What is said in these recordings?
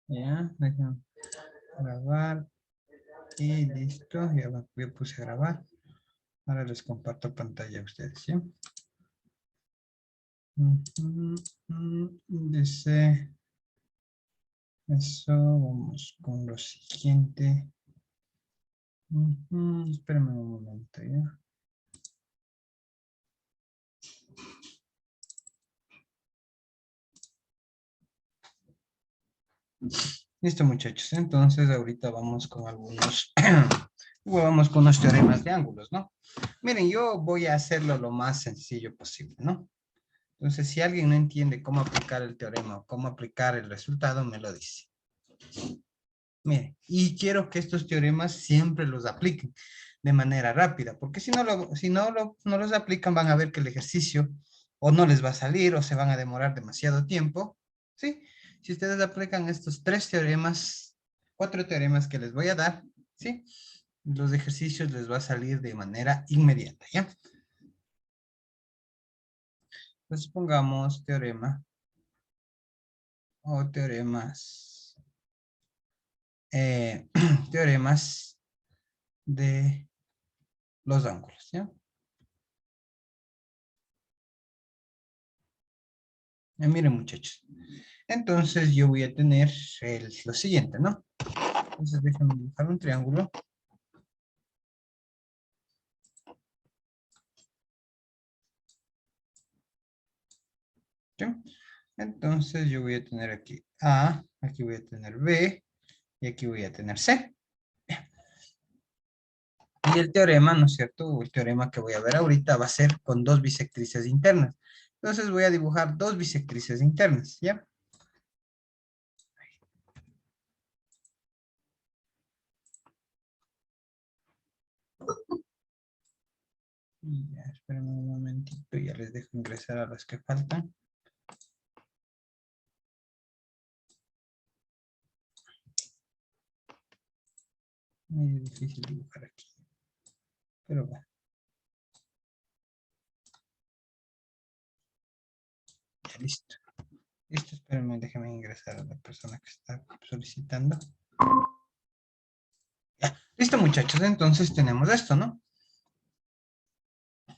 Ya, déjenme grabar. Y listo, ya puse a grabar. Ahora les comparto pantalla a ustedes, ¿sí? Dice eso, vamos con lo siguiente. Espérame un momento, ¿ya? Listo, muchachos. Entonces, ahorita vamos con algunos, vamos con unos teoremas de ángulos, ¿no? Miren, yo voy a hacerlo lo más sencillo posible, ¿no? Entonces, si alguien no entiende cómo aplicar el teorema o cómo aplicar el resultado, me lo dice. Mire, y quiero que estos teoremas siempre los apliquen de manera rápida, porque si no los aplican, van a ver que el ejercicio o no les va a salir o se van a demorar demasiado tiempo, ¿sí? Si ustedes aplican estos 3 teoremas, 4 teoremas que les voy a dar, ¿sí? Los ejercicios les va a salir de manera inmediata, ¿ya? Entonces pongamos teorema o teoremas, teoremas de los ángulos, ¿ya? Miren, muchachos. Entonces yo voy a tener lo siguiente, ¿no? Entonces déjenme dibujar un triángulo. ¿Sí? Entonces yo voy a tener aquí A, aquí voy a tener B y aquí voy a tener C. Y el teorema, ¿no es cierto? El teorema que voy a ver ahorita va a ser con 2 bisectrices internas. Entonces voy a dibujar 2 bisectrices internas, ¿ya? Y ya, espérenme un momentito, ya les dejo ingresar a las que faltan. Muy difícil dibujar aquí, pero bueno. Ya, listo. Listo, espérenme, déjenme ingresar a la persona que está solicitando. Ya, listo, muchachos, entonces tenemos esto, ¿no?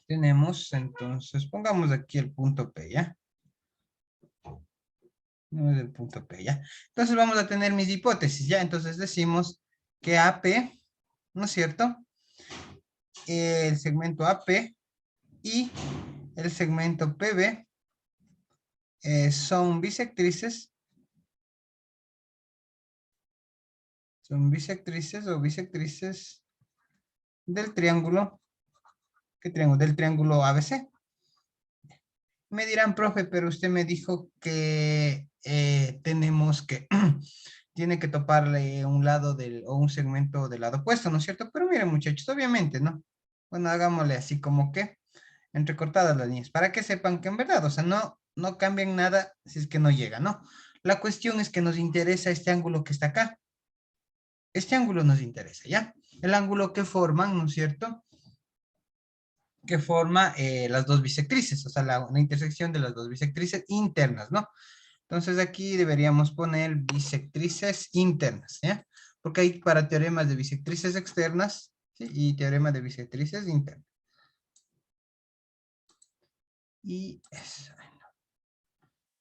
Tenemos, entonces, pongamos aquí el punto P, ¿ya? No es el punto P, ¿ya? Entonces vamos a tener mis hipótesis, ¿ya? Entonces decimos que AP, ¿no es cierto? El segmento AP y el segmento PB son bisectrices o bisectrices del triángulo, ¿qué triángulo? Del triángulo ABC. Me dirán, profe, pero usted me dijo que tenemos que, tiene que toparle un lado o un segmento del lado opuesto, ¿no es cierto? Pero miren, muchachos, obviamente, ¿no? Bueno, hagámosle así como que entrecortadas las líneas, para que sepan que en verdad, o sea, no cambian nada si es que no llega, ¿no? La cuestión es que nos interesa este ángulo que está acá. Este ángulo nos interesa, ¿ya? El ángulo que forman, ¿no es cierto? Que forma las dos bisectrices, o sea, la intersección de las dos bisectrices internas, ¿no? Entonces aquí deberíamos poner bisectrices internas, ¿ya? Porque hay para teoremas de bisectrices externas, ¿sí? Y teorema de bisectrices internas. Y eso,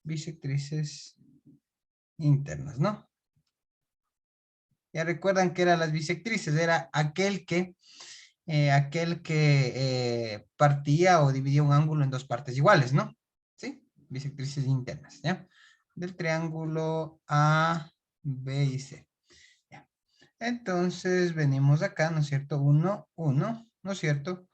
bisectrices internas, ¿no? Ya recuerdan que eran las bisectrices, era aquel que partía o dividía un ángulo en dos partes iguales, ¿no? ¿Sí? Bisectrices internas, ¿ya? Del triángulo A, B y C. ¿Ya? Entonces venimos acá, ¿no es cierto? 1, 1, ¿no es cierto?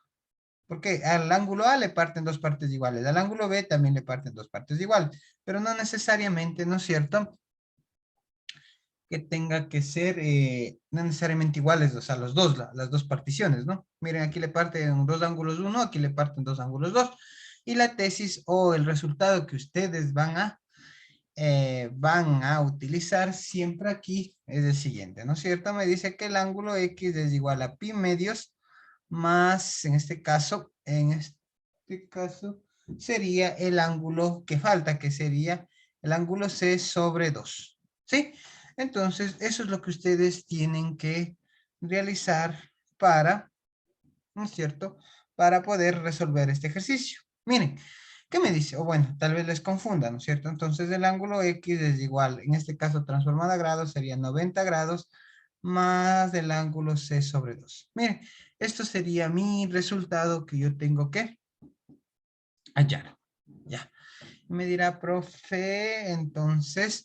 Porque al ángulo A le parten dos partes iguales, al ángulo B también le parten dos partes iguales, pero no necesariamente, ¿no es cierto? Que tenga que ser no necesariamente iguales, o sea, las dos particiones, ¿no? Miren, aquí le parten dos ángulos 1, aquí le parten dos ángulos 2. Y la tesis o el resultado que ustedes van a utilizar siempre aquí es el siguiente, ¿no es cierto? Me dice que el ángulo X es igual a pi medios más, en este caso, sería el ángulo que falta, que sería el ángulo C sobre 2, ¿sí? Entonces, eso es lo que ustedes tienen que realizar para, ¿no es cierto?, para poder resolver este ejercicio. Miren, ¿qué me dice? O bueno, tal vez les confunda, ¿no es cierto? Entonces, el ángulo X es igual, en este caso transformado a grados, sería 90 grados más el ángulo C sobre 2. Miren, esto sería mi resultado que yo tengo que hallar. Ya. Me dirá, profe, entonces,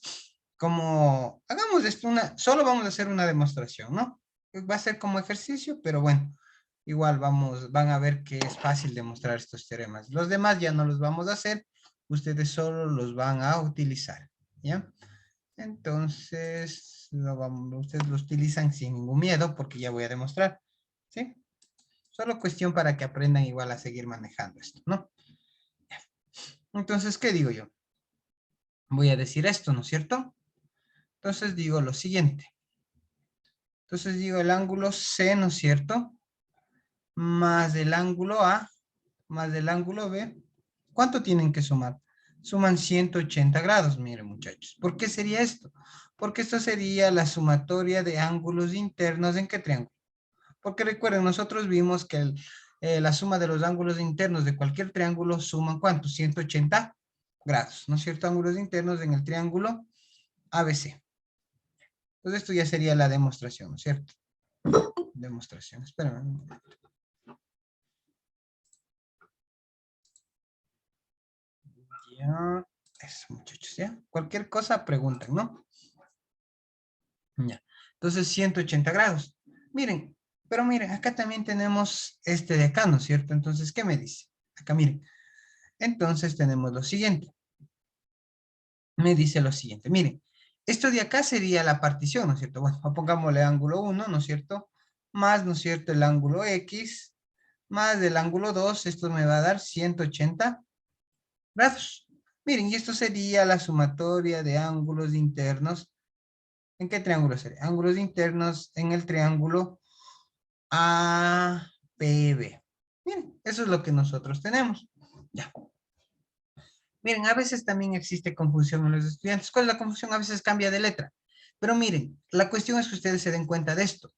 como hagamos esto, solo vamos a hacer una demostración, ¿no? Va a ser como ejercicio, pero bueno, igual van a ver que es fácil demostrar estos teoremas. Los demás ya no los vamos a hacer, ustedes solo los van a utilizar, ¿ya? Entonces, ustedes lo utilizan sin ningún miedo porque ya voy a demostrar, ¿sí? Solo cuestión para que aprendan igual a seguir manejando esto, ¿no? Entonces, ¿qué digo yo? Voy a decir esto, ¿no es cierto? Entonces digo lo siguiente. Entonces digo el ángulo C, ¿no es cierto? Más el ángulo A, más el ángulo B. ¿Cuánto tienen que sumar? Suman 180 grados, miren muchachos. ¿Por qué sería esto? Porque esto sería la sumatoria de ángulos internos en qué triángulo. Porque recuerden, nosotros vimos que la suma de los ángulos internos de cualquier triángulo suman ¿cuánto? 180 grados, ¿no es cierto? Ángulos internos en el triángulo ABC. Entonces esto ya sería la demostración, ¿no es cierto? Demostración, espérame un momento. Ya, eso muchachos, ¿ya? Cualquier cosa pregunten, ¿no? Ya. Entonces 180 grados. Miren, pero miren, acá también tenemos este de acá, ¿no es cierto? Entonces, ¿qué me dice? Acá miren. Entonces tenemos lo siguiente. Me dice lo siguiente, miren. Esto de acá sería la partición, ¿no es cierto? Bueno, pongámosle ángulo 1, ¿no es cierto? Más, ¿no es cierto? El ángulo X, más el ángulo 2, esto me va a dar 180 grados. Miren, y esto sería la sumatoria de ángulos internos. ¿En qué triángulo sería? Ángulos internos en el triángulo APB. Miren, eso es lo que nosotros tenemos. Ya. Miren, a veces también existe confusión en los estudiantes. ¿Cuál es la confusión? A veces cambia de letra. Pero miren, la cuestión es que ustedes se den cuenta de esto.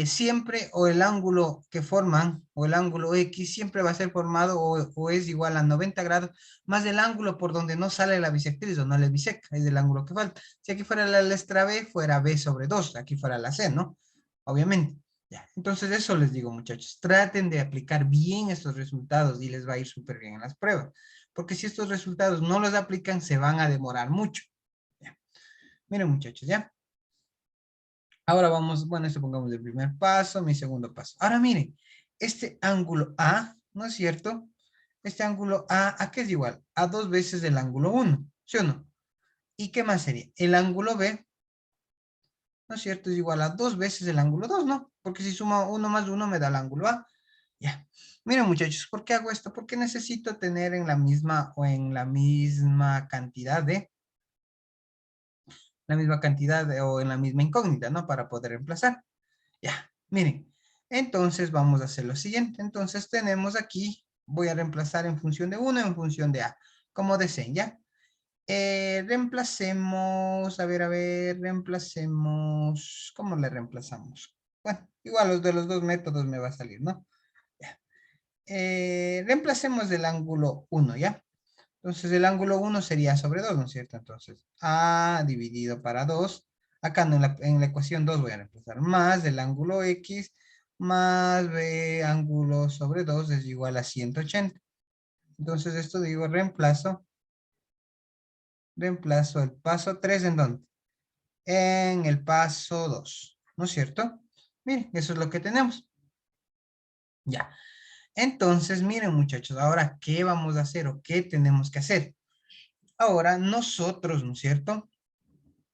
Siempre o el ángulo que forman o el ángulo X siempre va a ser formado o es igual a 90 grados más el ángulo por donde no sale la bisectriz o no le biseca, es el ángulo que falta. Si aquí fuera la letra B, fuera B sobre 2, aquí fuera la C, ¿no? Obviamente. Ya. Entonces eso les digo muchachos, traten de aplicar bien estos resultados y les va a ir súper bien en las pruebas, porque si estos resultados no los aplican se van a demorar mucho. Ya. Miren muchachos, ¿ya? Ahora vamos, bueno, esto pongamos el primer paso, mi segundo paso. Ahora miren, este ángulo A, ¿no es cierto? Este ángulo ¿a qué es igual? A 2 veces el ángulo 1, ¿sí o no? ¿Y qué más sería? El ángulo B, ¿no es cierto? Es igual a 2 veces el ángulo 2, ¿no? Porque si sumo 1 más 1 me da el ángulo A. Ya. Miren muchachos, ¿por qué hago esto? Porque necesito tener en la misma o en la misma cantidad de o en la misma incógnita, ¿no? Para poder reemplazar. Ya, miren. Entonces vamos a hacer lo siguiente. Entonces tenemos aquí, voy a reemplazar en función de 1 en función de A, como deseen, ¿ya? Reemplacemos, a ver, reemplacemos, ¿cómo le reemplazamos? Bueno, igual los de los dos métodos me va a salir, ¿no? Ya. Reemplacemos el ángulo 1, ¿ya? Entonces el ángulo 1 sería sobre 2, ¿no es cierto? Entonces A dividido para 2. Acá no, en la ecuación 2 voy a reemplazar más el ángulo X más B ángulo sobre 2 es igual a 180. Entonces esto digo reemplazo el paso 3 ¿en dónde? En el paso 2, ¿no es cierto? Miren, eso es lo que tenemos. Ya. Entonces, miren muchachos, ahora, ¿qué vamos a hacer o qué tenemos que hacer? Ahora, nosotros, ¿no es cierto?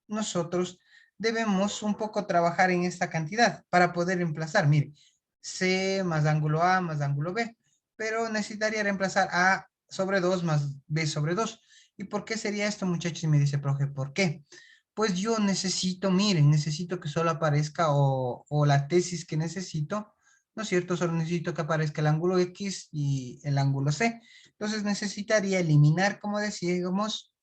Nosotros debemos un poco trabajar en esta cantidad para poder reemplazar. Mire, C más ángulo A más ángulo B, pero necesitaría reemplazar A sobre 2 más B sobre 2. ¿Y por qué sería esto, muchachos? Y me dice, profe, ¿por qué? Pues yo necesito, miren, necesito que solo aparezca o la tesis que necesito, ¿no es cierto? Solo necesito que aparezca el ángulo X y el ángulo C. Entonces necesitaría eliminar, como decíamos,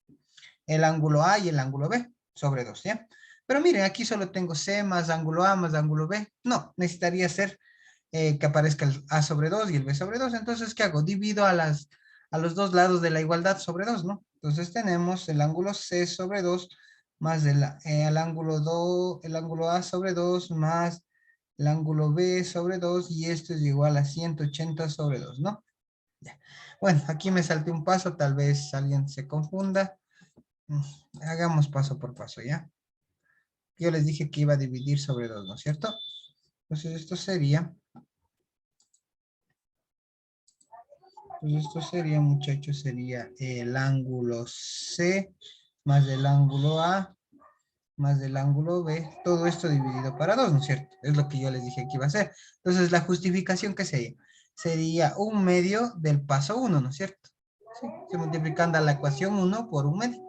el ángulo A y el ángulo B. sobre 2, ¿ya? Pero miren, aquí solo tengo C más ángulo A más ángulo B. No, necesitaría ser que aparezca el A sobre 2 y el B sobre 2. Entonces, ¿qué hago? Divido a los dos lados de la igualdad sobre 2, ¿no? Entonces tenemos el ángulo C sobre 2 más el ángulo 2, el ángulo A sobre 2 más el ángulo B sobre 2 y esto es igual a 180 sobre 2, ¿no? Ya. Bueno, aquí me salté un paso, tal vez alguien se confunda. Hagamos paso por paso, ¿ya? Yo les dije que iba a dividir sobre 2, ¿no es cierto? Entonces esto sería, muchachos, sería el ángulo C más el ángulo A más el ángulo B, todo esto dividido para 2, ¿no es cierto? Es lo que yo les dije que iba a hacer. Entonces, la justificación, ¿qué sería? Sería 1/2 del paso 1, ¿no es cierto? Sí, se multiplicando la ecuación 1 por 1/2.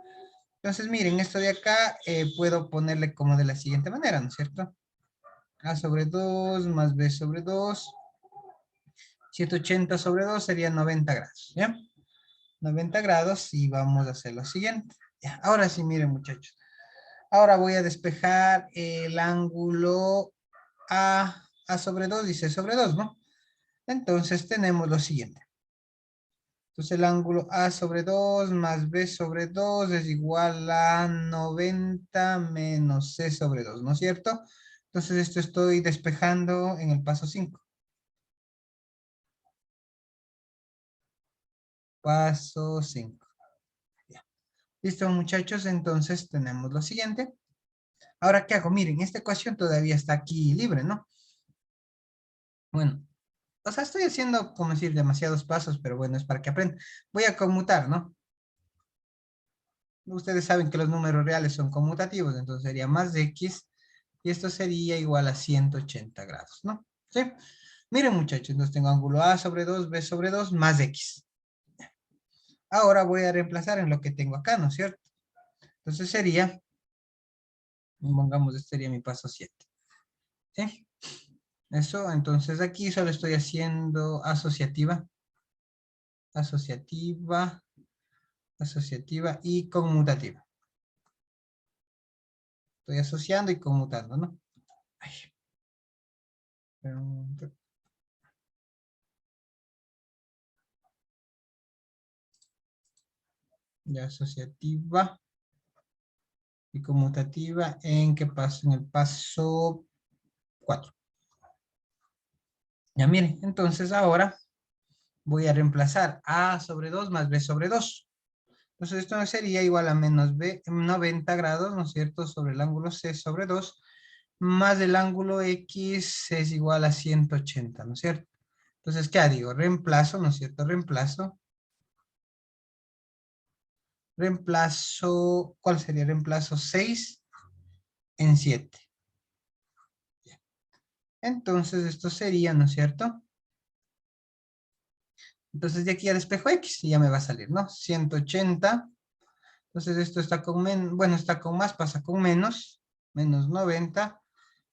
Entonces, miren, esto de acá puedo ponerle como de la siguiente manera, ¿no es cierto? A sobre 2 más B sobre 2. 180 sobre 2 sería 90 grados, ¿ya? 90 grados y vamos a hacer lo siguiente. Ya, ahora sí, miren, muchachos. Ahora voy a despejar el ángulo A sobre 2 y C sobre 2, ¿no? Entonces tenemos lo siguiente. Entonces el ángulo A sobre 2 más B sobre 2 es igual a 90 menos C sobre 2, ¿no es cierto? Entonces esto estoy despejando en el paso 5. Paso 5. Ya. Listo, muchachos, entonces tenemos lo siguiente. Ahora, ¿qué hago? Miren, esta ecuación todavía está aquí libre, ¿no? Bueno, o sea, estoy haciendo, como decir, demasiados pasos, pero bueno, es para que aprendan. Voy a conmutar, ¿no? Ustedes saben que los números reales son conmutativos, entonces sería más X, y esto sería igual a 180 grados, ¿no? ¿Sí? Miren, muchachos, entonces tengo ángulo A sobre 2, B sobre 2, más X. Ahora voy a reemplazar en lo que tengo acá, ¿no es cierto? Entonces sería, pongamos, este sería mi paso 7. ¿Sí? Eso, entonces aquí solo estoy haciendo asociativa, asociativa, asociativa y conmutativa. Estoy asociando y conmutando, ¿no? Ay, ya asociativa y conmutativa, ¿en qué paso? En el paso 4. Ya miren, entonces ahora voy a reemplazar A sobre 2 más B sobre 2. Entonces esto sería igual a menos B, 90 grados, ¿no es cierto? Sobre el ángulo C sobre 2, más el ángulo X es igual a 180, ¿no es cierto? Entonces, ¿qué digo? Reemplazo, ¿no es cierto? Reemplazo, ¿cuál sería? Reemplazo 6 en 7. Entonces, esto sería, ¿no es cierto? Entonces, de aquí ya despejo X y ya me va a salir, ¿no? 180. Entonces, esto está con menos, bueno, está con más, pasa con menos, menos 90.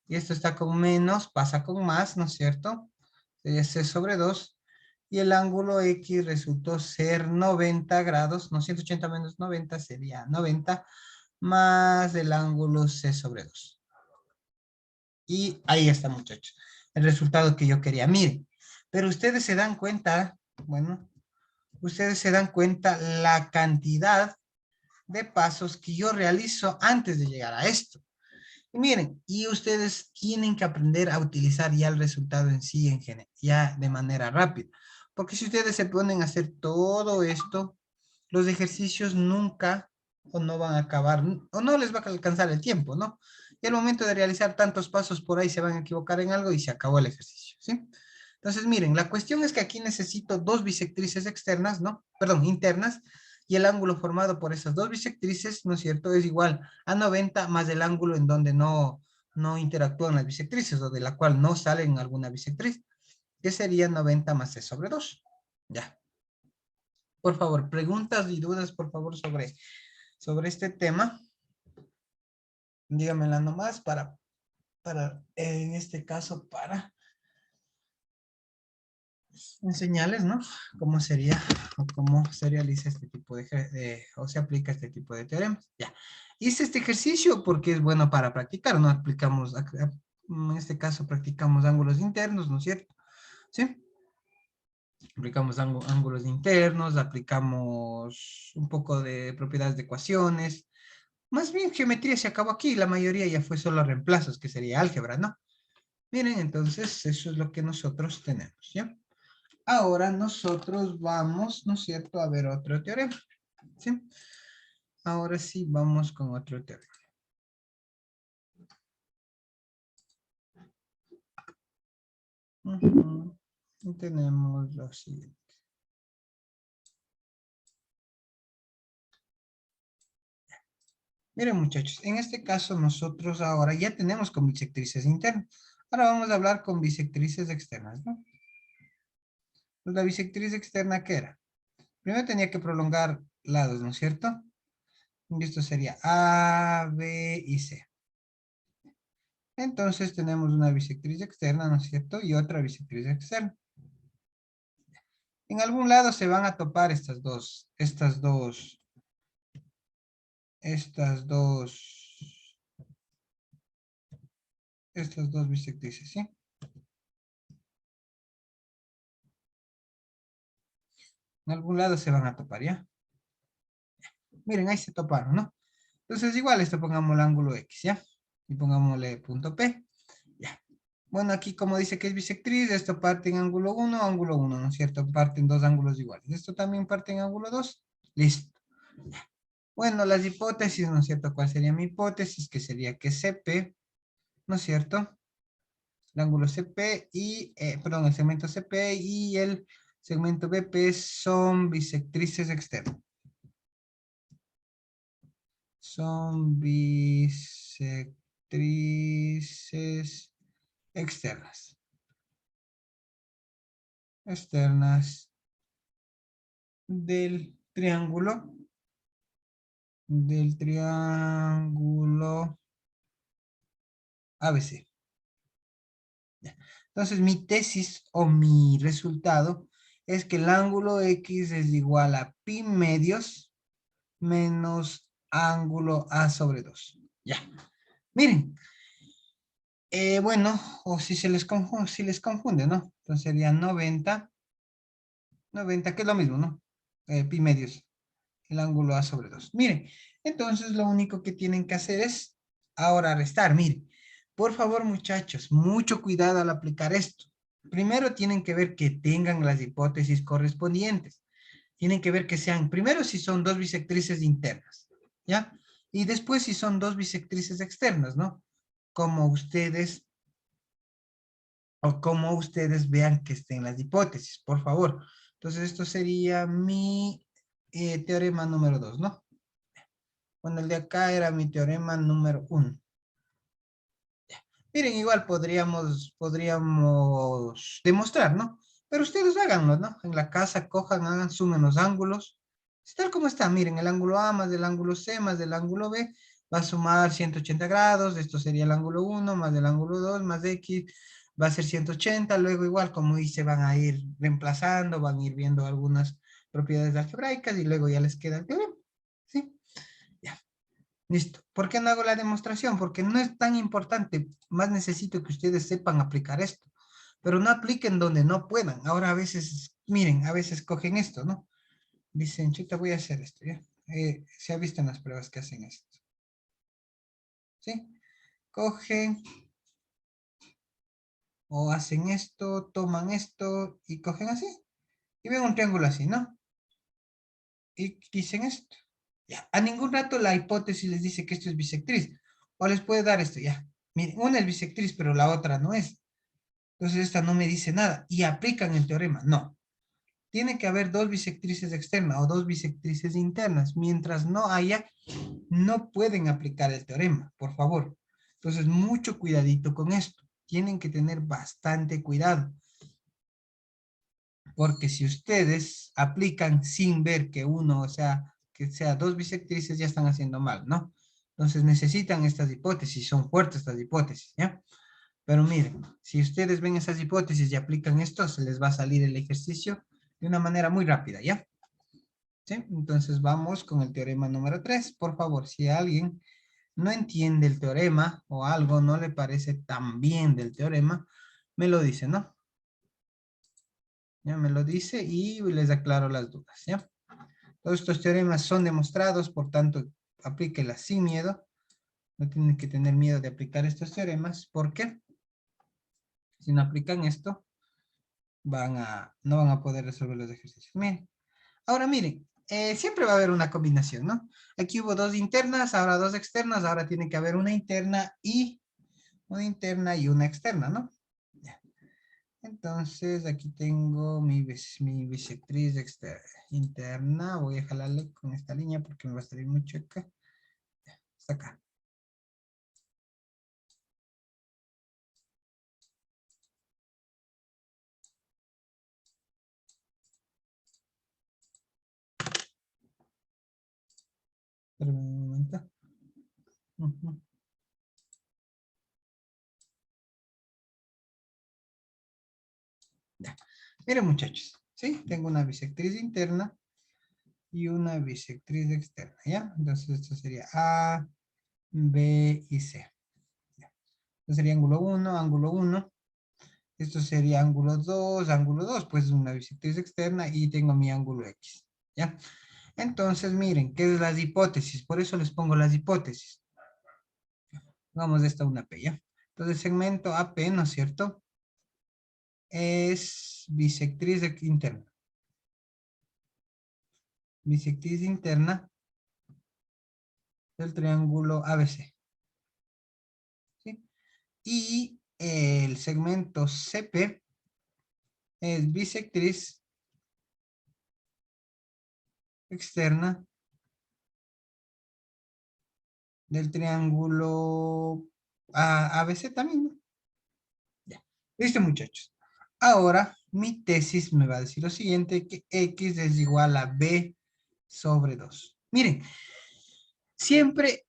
Y esto está con menos, pasa con más, ¿no es cierto? Sería C sobre 2. Y el ángulo X resultó ser 90 grados, no, 180 menos 90 sería 90, más el ángulo C sobre 2. Y ahí está, muchachos, el resultado que yo quería. Miren, pero ustedes se dan cuenta, bueno, ustedes se dan cuenta la cantidad de pasos que yo realizo antes de llegar a esto. Y miren, y ustedes tienen que aprender a utilizar ya el resultado en sí, ya de manera rápida. Porque si ustedes se ponen a hacer todo esto, los ejercicios nunca o no van a acabar, o no les va a alcanzar el tiempo, ¿no? Y al momento de realizar tantos pasos por ahí se van a equivocar en algo y se acabó el ejercicio, ¿sí? Entonces, miren, la cuestión es que aquí necesito dos bisectrices externas, ¿no? Perdón, internas, y el ángulo formado por esas dos bisectrices, ¿no es cierto?, es igual a 90 más el ángulo en donde no interactúan las bisectrices o de la cual no salen alguna bisectriz, que sería 90 más C sobre 2. Ya. Por favor, preguntas y dudas, por favor, sobre este tema. Dígamela nomás en este caso, para enseñarles, ¿no? Cómo sería o cómo se realiza este tipo o se aplica este tipo de teoremas. Ya. hice este ejercicio porque es bueno para practicar, ¿no? Aplicamos, en este caso practicamos ángulos internos, ¿no es cierto? ¿Sí? Aplicamos ángulos internos, aplicamos un poco de propiedades de ecuaciones. Más bien geometría se acabó aquí, la mayoría ya fue solo reemplazos, que sería álgebra, ¿no? Miren, entonces eso es lo que nosotros tenemos, ¿ya? Ahora nosotros vamos, ¿no es cierto?, a ver otro teorema, ¿sí? Ahora sí vamos con otro teorema. Y tenemos lo siguiente. Miren muchachos, en este caso nosotros ahora ya tenemos con bisectrices internas. Ahora vamos a hablar con bisectrices externas, ¿no? Pues la bisectriz externa, ¿qué era? Primero tenía que prolongar lados, ¿no es cierto? Y esto sería A, B y C. Entonces tenemos una bisectriz externa, ¿no es cierto? Y otra bisectriz externa. En algún lado se van a topar estas dos bisectrices, ¿sí? En algún lado se van a topar, ¿ya? Miren, ahí se toparon, ¿no? Entonces igual esto pongamos el ángulo X, ¿ya? Y pongámosle punto P, ya. Bueno, aquí como dice que es bisectriz, esto parte en ángulo 1, ¿no es cierto? Parten dos ángulos iguales. Esto también parte en ángulo 2. Listo. Bueno, las hipótesis, ¿no es cierto? ¿Cuál sería mi hipótesis? Que sería que CP, ¿no es cierto? El ángulo CP y, perdón, el segmento CP y el segmento BP son bisectrices externas. Son bisectrices externas. Externas del triángulo ABC. Ya. Entonces mi tesis o mi resultado es que el ángulo X es igual a pi medios menos ángulo A sobre 2. Ya. Miren. Bueno, o si les confunde, ¿no? Entonces sería 90, que es lo mismo, ¿no? Pi medios, el ángulo A sobre 2. Miren, entonces lo único que tienen que hacer es ahora restar. Miren, por favor muchachos, mucho cuidado al aplicar esto. Primero tienen que ver que tengan las hipótesis correspondientes. Tienen que ver que sean, primero si son dos bisectrices internas, ¿ya? Y después si son dos bisectrices externas, ¿no? Como ustedes vean que estén las hipótesis, por favor. Entonces esto sería mi teorema número 2, ¿no? Bueno, el de acá era mi teorema número 1. Miren, igual podríamos demostrar, ¿no? Pero ustedes háganlo, ¿no? En la casa cojan, hagan, sumen los ángulos. Es tal como está, miren, el ángulo A más el ángulo C más el ángulo B va a sumar 180 grados. Esto sería el ángulo 1 más el ángulo 2 más X va a ser 180. Luego igual, como dice, van a ir reemplazando, van a ir viendo algunas propiedades algebraicas y luego ya les queda el teorema. ¿Sí? Ya. Listo. ¿Por qué no hago la demostración? Porque no es tan importante. Más necesito que ustedes sepan aplicar esto. Pero no apliquen donde no puedan. Ahora a veces, miren, a veces cogen esto, ¿no? Dicen, chuta, voy a hacer esto, ¿ya? Se ha visto en las pruebas que hacen esto. ¿Sí? Cogen o hacen esto, toman esto y cogen así. Y ven un triángulo así, ¿no? Y dicen esto. Ya. A ningún rato la hipótesis les dice que esto es bisectriz. O les puede dar esto, ya. Miren, una es bisectriz, pero la otra no es. Entonces esta no me dice nada. Y aplican el teorema. No. Tiene que haber dos bisectrices externas o dos bisectrices internas. Mientras no haya, no pueden aplicar el teorema, por favor. Entonces, mucho cuidadito con esto. Tienen que tener bastante cuidado. Porque si ustedes aplican sin ver que uno, o sea, que sea dos bisectrices, ya están haciendo mal, ¿no? Entonces necesitan estas hipótesis, son fuertes estas hipótesis, ¿ya? Pero miren, si ustedes ven esas hipótesis y aplican esto, se les va a salir el ejercicio de una manera muy rápida, ¿ya? ¿Sí? Entonces vamos con el teorema número 3. Por favor, si alguien no entiende el teorema o algo no le parece tan bien del teorema, me lo dice, ¿no? Ya me lo dice y les aclaro las dudas, ¿ya? Todos estos teoremas son demostrados, por tanto, aplíquelas sin miedo. No tienen que tener miedo de aplicar estos teoremas, porque si no aplican esto, no van a poder resolver los ejercicios. Miren. Ahora miren, siempre va a haber una combinación, ¿no? Aquí hubo dos internas, ahora dos externas, ahora tiene que haber una interna y una externa, ¿no? Ya. Entonces, aquí tengo mi bisectriz interna. Voy a jalarle con esta línea porque me va a salir muy chueca. Hasta acá. Espérame un momento. Ya. Miren, muchachos, ¿sí? Tengo una bisectriz interna y una bisectriz externa, ¿ya? Entonces, esto sería A, B y C. Esto sería ángulo 1, ángulo 1. Esto sería ángulo 2, pues es una bisectriz externa y tengo mi ángulo X, ¿ya? Entonces, miren, ¿qué es las hipótesis? Por eso les pongo las hipótesis. Vamos de esta una P, ¿ya? Entonces, el segmento AP, ¿no es cierto? Es bisectriz interna. Bisectriz interna del triángulo ABC, ¿sí? Y el segmento CP es bisectriz externa del triángulo ABC también, ¿no? Ya. Listo, muchachos. Ahora, mi tesis me va a decir lo siguiente, que X es igual a B sobre 2. Miren, siempre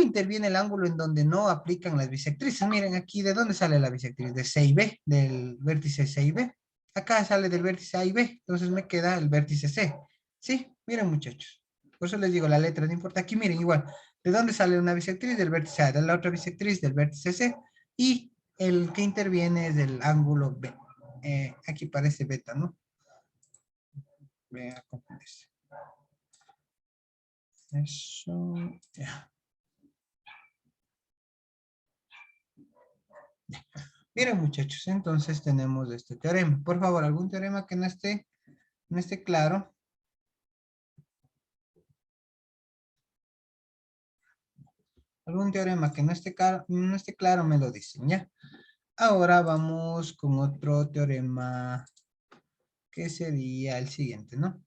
interviene el ángulo en donde no aplican las bisectrices. Miren aquí, ¿de dónde sale la bisectriz? De C y B, del vértice C y B. Acá sale del vértice A y B, entonces me queda el vértice C. ¿Sí? Miren, muchachos. Por eso les digo, la letra no importa. Aquí, miren, igual. ¿De dónde sale una bisectriz? Del vértice A. De la otra bisectriz, del vértice C. Y el que interviene es del ángulo B. Aquí parece beta, ¿no? Voy a confundirse. Eso, ya. Miren, muchachos, entonces tenemos este teorema. Por favor, algún teorema que no esté claro. Algún teorema que no esté claro me lo dicen, ¿ya? Ahora vamos con otro teorema que sería el siguiente, ¿no?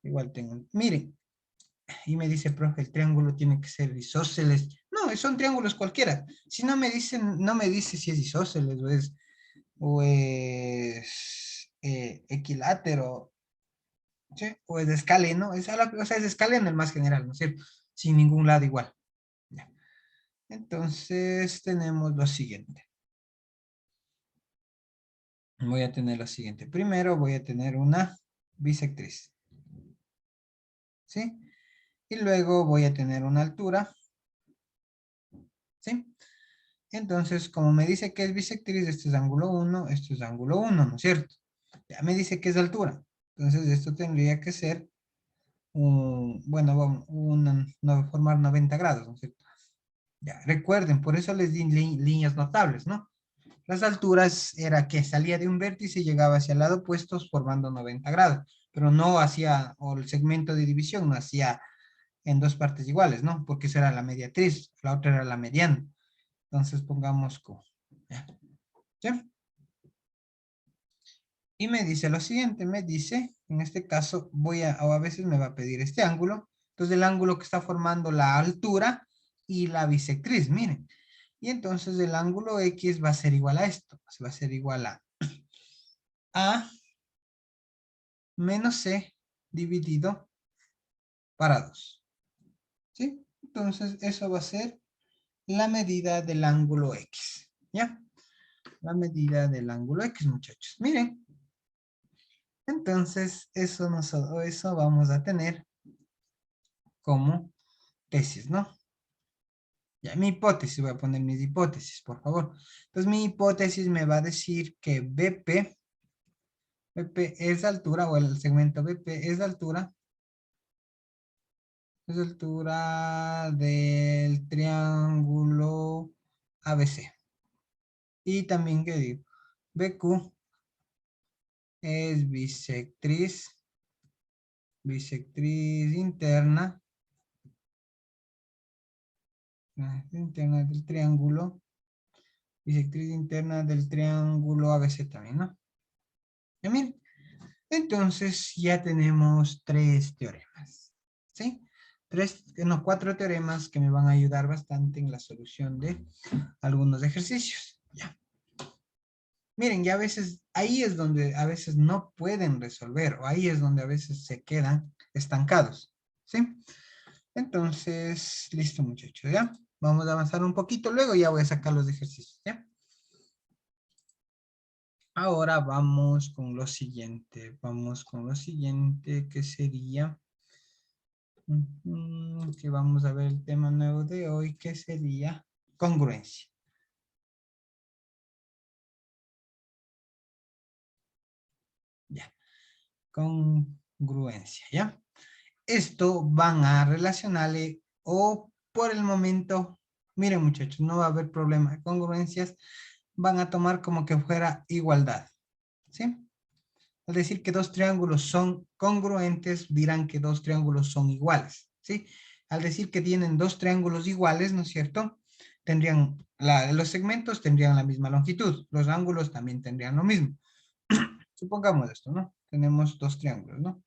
Igual tengo, miren, y me dice, profe, el triángulo tiene que ser isósceles. No, son triángulos cualquiera. Si no me dicen, no me dice si es isósceles o es equilátero, ¿sí? O es de escaleno, o sea, es de escaleno el más general, ¿no es cierto? Sin ningún lado igual. Ya. Entonces tenemos lo siguiente. Voy a tener lo siguiente. Primero voy a tener una bisectriz, ¿sí? Y luego voy a tener una altura, ¿sí? Entonces, como me dice que es bisectriz, este es ángulo 1, esto es ángulo 1, ¿no es cierto? Ya me dice que es altura. Entonces, esto tendría que ser, bueno, formar 90 grados, ¿no es cierto? Ya, recuerden, por eso les di líneas notables, ¿no? Las alturas era que salía de un vértice y llegaba hacia el lado opuesto formando 90 grados, pero no hacía, o el segmento de división no hacía en dos partes iguales, ¿no? Porque esa era la mediatriz, la otra era la mediana. Entonces pongamos Q. ¿Ya? Y me dice lo siguiente, me dice, en este caso o a veces me va a pedir este ángulo, entonces el ángulo que está formando la altura y la bisectriz, miren. Y entonces el ángulo X va a ser igual a esto, va a ser igual a menos C dividido para 2. ¿Sí? Entonces eso va a ser la medida del ángulo X. ¿Ya? La medida del ángulo X, muchachos. Miren. Entonces, eso vamos a tener como tesis, ¿no? Ya, mi hipótesis, voy a poner mis hipótesis, por favor. Entonces, mi hipótesis me va a decir que BP es la altura, o el segmento BP es la altura del triángulo ABC. Y también, ¿qué digo? BQ es bisectriz interna del triángulo, bisectriz interna del triángulo ABC también, ¿no? Ya miren, entonces ya tenemos 3 teoremas, ¿sí? Cuatro teoremas que me van a ayudar bastante en la solución de algunos ejercicios. Ya. Miren, ya a veces, ahí es donde a veces no pueden resolver, o ahí es donde a veces se quedan estancados, ¿sí? Entonces, listo muchachos, ¿ya? Vamos a avanzar un poquito, luego ya voy a sacar los ejercicios, ¿ya? Ahora vamos con lo siguiente que sería, que vamos a ver el tema nuevo de hoy, que sería congruencia. Ya, congruencia, ¿ya? Esto van a relacionarle o por el momento, miren muchachos, no va a haber problema de congruencias, van a tomar como que fuera igualdad, ¿sí? Al decir que dos triángulos son congruentes, dirán que dos triángulos son iguales, ¿sí? Al decir que tienen dos triángulos iguales, ¿no es cierto? Los segmentos tendrían la misma longitud, los ángulos también tendrían lo mismo. Supongamos esto, ¿no? Tenemos dos triángulos, ¿no?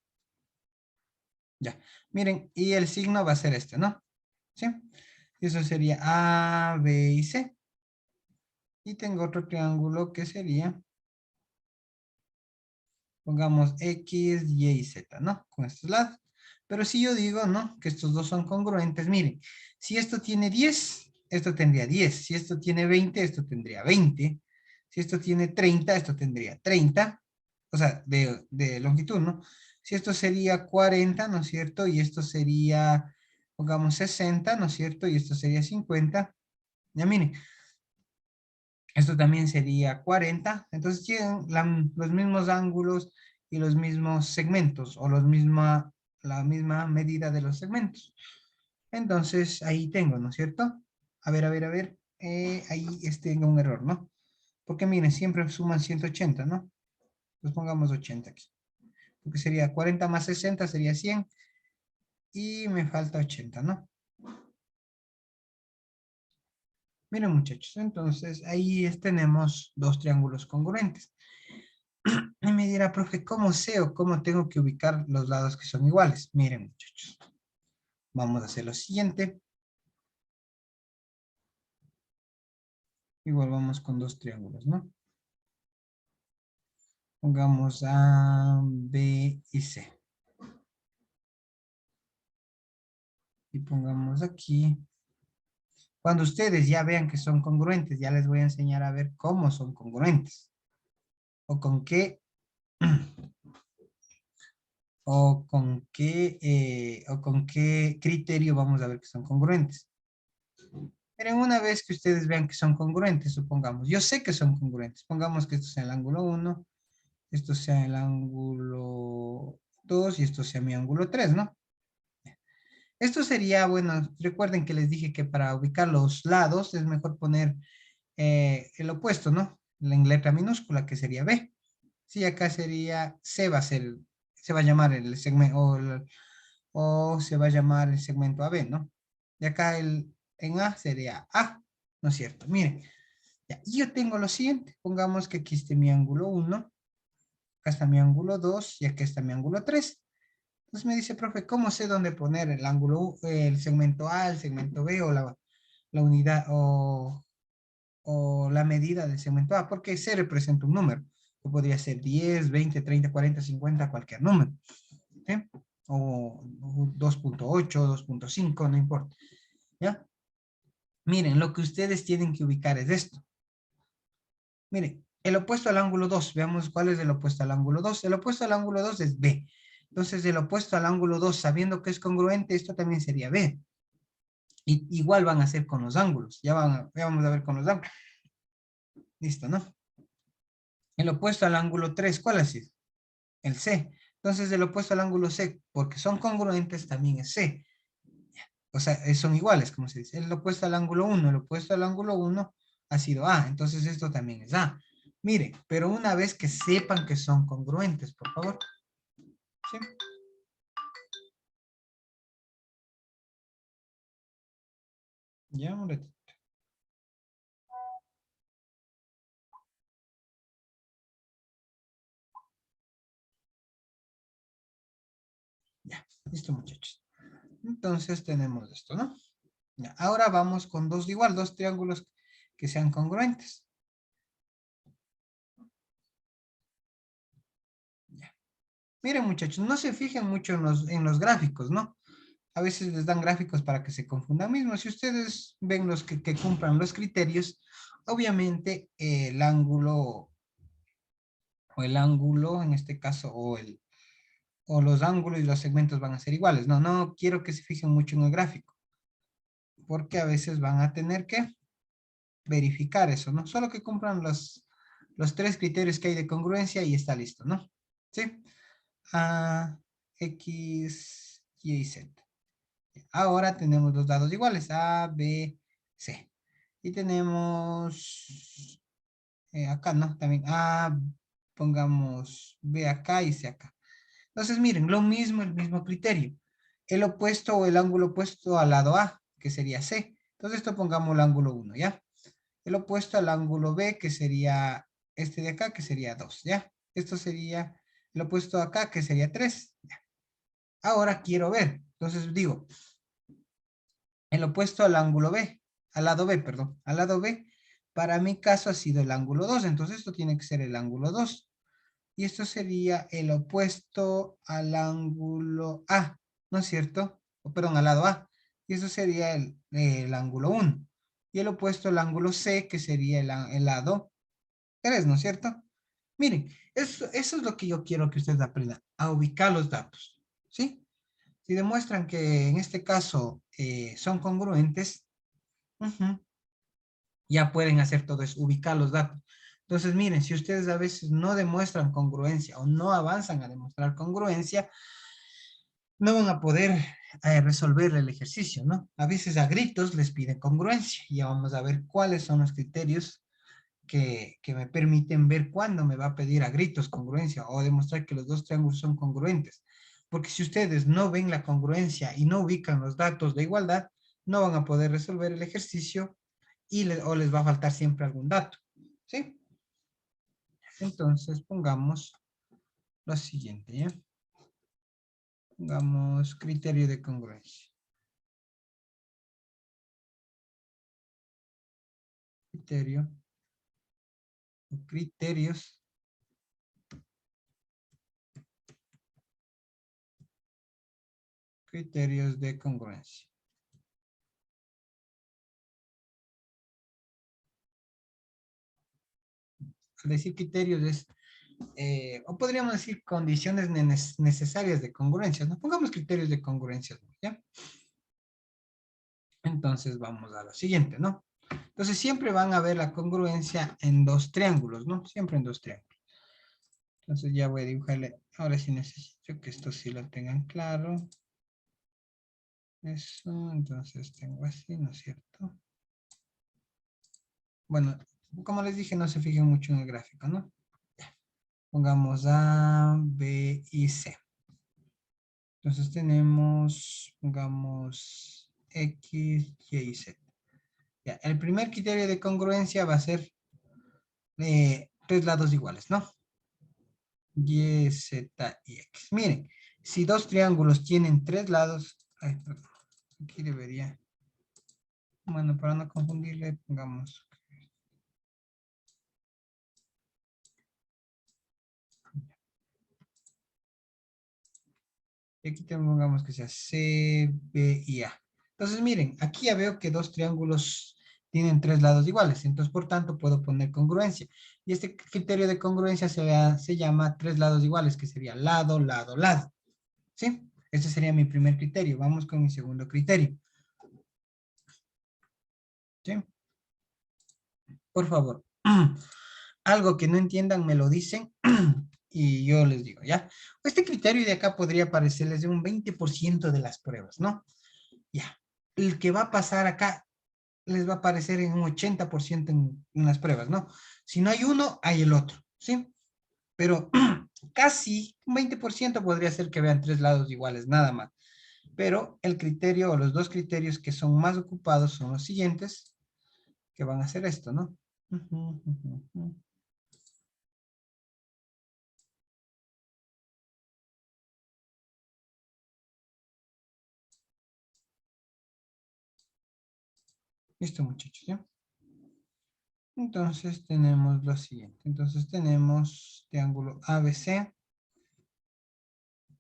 Ya, miren, y el signo va a ser este, ¿no? ¿Sí? Eso sería A, B y C. Y tengo otro triángulo que sería, pongamos X, Y y Z, ¿no? Con estos lados. Pero si yo digo, ¿no? Que estos dos son congruentes, miren, si esto tiene 10, esto tendría 10. Si esto tiene 20, esto tendría 20. Si esto tiene 30, esto tendría 30. O sea, de longitud, ¿no? Si esto sería 40, ¿no es cierto? Y esto sería, pongamos 60, ¿no es cierto? Y esto sería 50. Ya miren, esto también sería 40. Entonces tienen los mismos ángulos y los mismos segmentos o la misma medida de los segmentos. Entonces ahí tengo, ¿no es cierto? A ver, a ver, a ver. Ahí tengo un error, ¿no? Porque miren, siempre suman 180, ¿no? Pues pongamos 80 aquí. Porque sería 40 más 60 sería 100. Y me falta 80, ¿no? Miren muchachos, entonces ahí tenemos dos triángulos congruentes. Y me dirá, profe, ¿cómo sé o cómo tengo que ubicar los lados que son iguales? Miren, muchachos, vamos a hacer lo siguiente. Igual vamos con dos triángulos, ¿no? Pongamos A, B y C. Y pongamos aquí. Cuando ustedes ya vean que son congruentes, ya les voy a enseñar a ver cómo son congruentes. O con qué o con qué criterio vamos a ver que son congruentes. Pero una vez que ustedes vean que son congruentes, supongamos, yo sé que son congruentes, pongamos que esto sea el ángulo 1, esto sea el ángulo 2 y esto sea mi ángulo 3, ¿no? Esto sería, bueno, recuerden que les dije que para ubicar los lados es mejor poner el opuesto, ¿no? En letra minúscula, que sería B. Sí, acá sería, se va a llamar el segmento, o se va a llamar el segmento AB, ¿no? Y acá en A sería A, ¿no es cierto? Miren, ya, y yo tengo lo siguiente, pongamos que aquí esté mi ángulo 1, acá está mi ángulo 2 y aquí está mi ángulo 3. Entonces me dice, profe, ¿cómo sé dónde poner el ángulo, el segmento A, el segmento B o la unidad o la medida del segmento A? Porque C representa un número, que podría ser 10, 20, 30, 40, 50, cualquier número. ¿Sí? O 2.8, 2.5, no importa. ¿Ya? Miren, lo que ustedes tienen que ubicar es esto. Miren, El opuesto al ángulo 2, veamos cuál es el opuesto al ángulo 2. El opuesto al ángulo 2 es B. Entonces, el opuesto al ángulo 2, sabiendo que es congruente, esto también sería B. Y igual van a ser con los ángulos. Ya vamos a ver con los ángulos. Listo, ¿no? El opuesto al ángulo 3, ¿cuál ha sido? El C. Entonces, el opuesto al ángulo C, porque son congruentes, también es C. O sea, son iguales, como se dice. El opuesto al ángulo 1, el opuesto al ángulo 1 ha sido A. Entonces, esto también es A. Mire, pero una vez que sepan que son congruentes, por favor. ¿Sí? Ya, un ratito. Ya, listo, muchachos. Entonces, tenemos esto, ¿no? Ya, ahora vamos con dos triángulos que sean congruentes. Ya. Miren, muchachos, no se fijen mucho en los gráficos, ¿no? A veces les dan gráficos para que se confundan mismo. Si ustedes ven los que cumplan los criterios, obviamente el ángulo, en este caso, o los ángulos y los segmentos van a ser iguales. No, no quiero que se fijen mucho en el gráfico, porque a veces van a tener que verificar eso, ¿no? Solo que cumplan los tres criterios que hay de congruencia y está listo, ¿no? ¿Sí? A, X, Y y Z. Ahora tenemos los dados iguales, A, B, C. Y tenemos acá, ¿no? También A, pongamos B acá y C acá. Entonces, miren, lo mismo, el mismo criterio. El opuesto o el ángulo opuesto al lado A, que sería C. Entonces, esto pongamos el ángulo 1, ¿ya? El opuesto al ángulo B, que sería este de acá, que sería 2, ¿ya? Esto sería el opuesto acá, que sería 3. ¿Ya? Ahora quiero ver. Entonces digo, el opuesto al ángulo B, al lado B, perdón, al lado B, para mi caso ha sido el ángulo 2, entonces esto tiene que ser el ángulo 2. Y esto sería el opuesto al ángulo A, ¿no es cierto? O, perdón, al lado A. Y eso sería el ángulo 1. Y el opuesto al ángulo C, que sería el lado 3, ¿no es cierto? Miren, eso es lo que yo quiero que ustedes aprendan, a ubicar los datos, ¿sí? Si demuestran que en este caso son congruentes, ujú, ya pueden hacer todo eso, ubicar los datos. Entonces, miren, si ustedes a veces no demuestran congruencia o no avanzan a demostrar congruencia, no van a poder resolver el ejercicio, ¿no? A veces a gritos les piden congruencia y ya vamos a ver cuáles son los criterios que me permiten ver cuándo me va a pedir a gritos congruencia o demostrar que los dos triángulos son congruentes. Porque si ustedes no ven la congruencia y no ubican los datos de igualdad, no van a poder resolver el ejercicio o les va a faltar siempre algún dato. ¿Sí? Entonces pongamos lo siguiente, ¿ya? Pongamos criterio de congruencia. Criterio o criterios de congruencia. Al decir criterios es, o podríamos decir condiciones necesarias de congruencia. No pongamos criterios de congruencia, ¿ya? Entonces vamos a lo siguiente, ¿no? Entonces siempre van a ver la congruencia en dos triángulos, ¿no? Siempre en dos triángulos. Entonces ya voy a dibujarle, ahora sí necesito que esto sí lo tengan claro. Eso, entonces tengo así, ¿no es cierto? Bueno, como les dije, no se fijen mucho en el gráfico, ¿no? Pongamos A, B y C. Entonces tenemos, pongamos X, Y y Z. Ya, el primer criterio de congruencia va a ser tres lados iguales, ¿no? Y, Z y X. Miren, si dos triángulos tienen tres lados, ay, perdón, aquí debería, bueno, para no confundirle, pongamos, y aquí pongamos que sea C, B y A. Entonces, miren, aquí ya veo que dos triángulos tienen tres lados iguales. Entonces, por tanto, puedo poner congruencia. Y este criterio de congruencia se llama tres lados iguales, que sería lado, lado, lado. ¿Sí? Este sería mi primer criterio. Vamos con mi segundo criterio. ¿Sí? Por favor. Algo que no entiendan me lo dicen y yo les digo, ¿ya? Este criterio de acá podría parecerles de un 20% de las pruebas, ¿no? Ya. El que va a pasar acá les va a aparecer en un 80% en las pruebas, ¿no? Si no hay uno, hay el otro, ¿sí? Pero casi un 20% podría ser que vean tres lados iguales, nada más. Pero el criterio o los dos criterios que son más ocupados son los siguientes, que van a hacer esto, ¿no? Listo, muchachos, ¿ya? Entonces tenemos lo siguiente. Entonces tenemos triángulo ABC.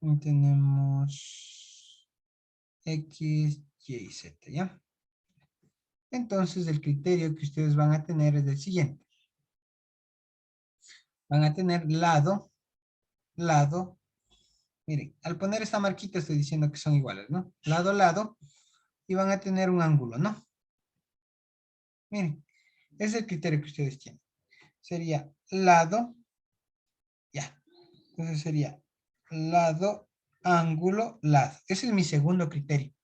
Y tenemos X, Y, Z, ¿ya? Entonces el criterio que ustedes van a tener es el siguiente. Van a tener lado, lado. Miren, al poner esta marquita estoy diciendo que son iguales, ¿no? Lado, lado. Y van a tener un ángulo, ¿no? Miren, ese es el criterio que ustedes tienen. Sería lado, ya. Entonces sería lado, ángulo, lado. Ese es mi segundo criterio.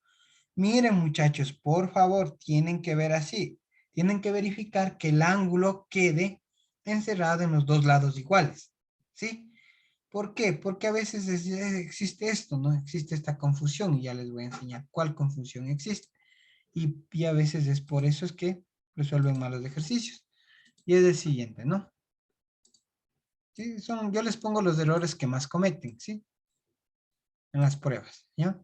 Miren, muchachos, por favor, tienen que ver así. Tienen que verificar que el ángulo quede encerrado en los dos lados iguales. ¿Sí? ¿Por qué? Porque a veces existe esto, ¿no? Existe esta confusión y ya les voy a enseñar cuál confusión existe. Y a veces es por eso es que resuelven malos ejercicios. Y es el siguiente, ¿no? ¿Sí? Yo les pongo los errores que más cometen, ¿sí? En las pruebas, ¿ya?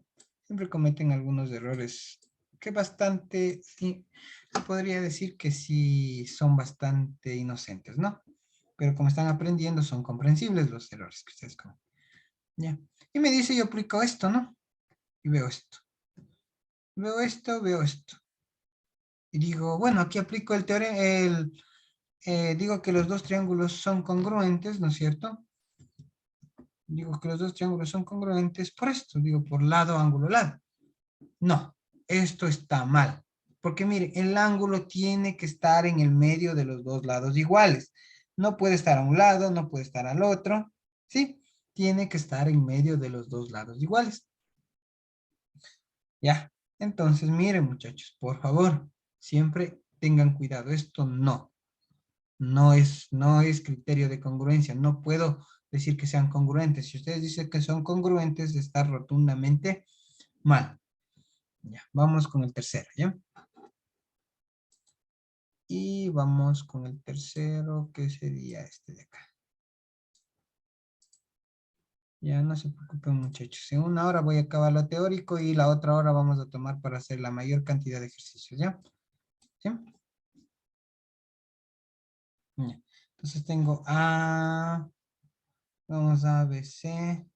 Siempre cometen algunos errores que bastante, sí, se podría decir que sí son bastante inocentes, ¿no? Pero como están aprendiendo, son comprensibles los errores que ustedes cometen, ¿ya? Y me dice, yo aplico esto, ¿no? Y veo esto. Veo esto, veo esto. Y digo, bueno, aquí aplico el teorema, digo que los dos triángulos son congruentes, ¿no es cierto? Digo que los dos triángulos son congruentes por esto, digo por lado, ángulo, lado. No, esto está mal. Porque mire, el ángulo tiene que estar en el medio de los dos lados iguales. No puede estar a un lado, no puede estar al otro. ¿Sí? Tiene que estar en medio de los dos lados iguales. Ya. Entonces, miren muchachos, por favor, siempre tengan cuidado. Esto no es criterio de congruencia. No puedo decir que sean congruentes. Si ustedes dicen que son congruentes, está rotundamente mal. Ya, vamos con el tercero, ¿ya? Y vamos con el tercero, que sería este de acá. Ya no se preocupen, muchachos. En una hora voy a acabar lo teórico y la otra hora vamos a tomar para hacer la mayor cantidad de ejercicios, ¿ya? ¿Sí? Ya. Entonces tengo A, vamos a B, C,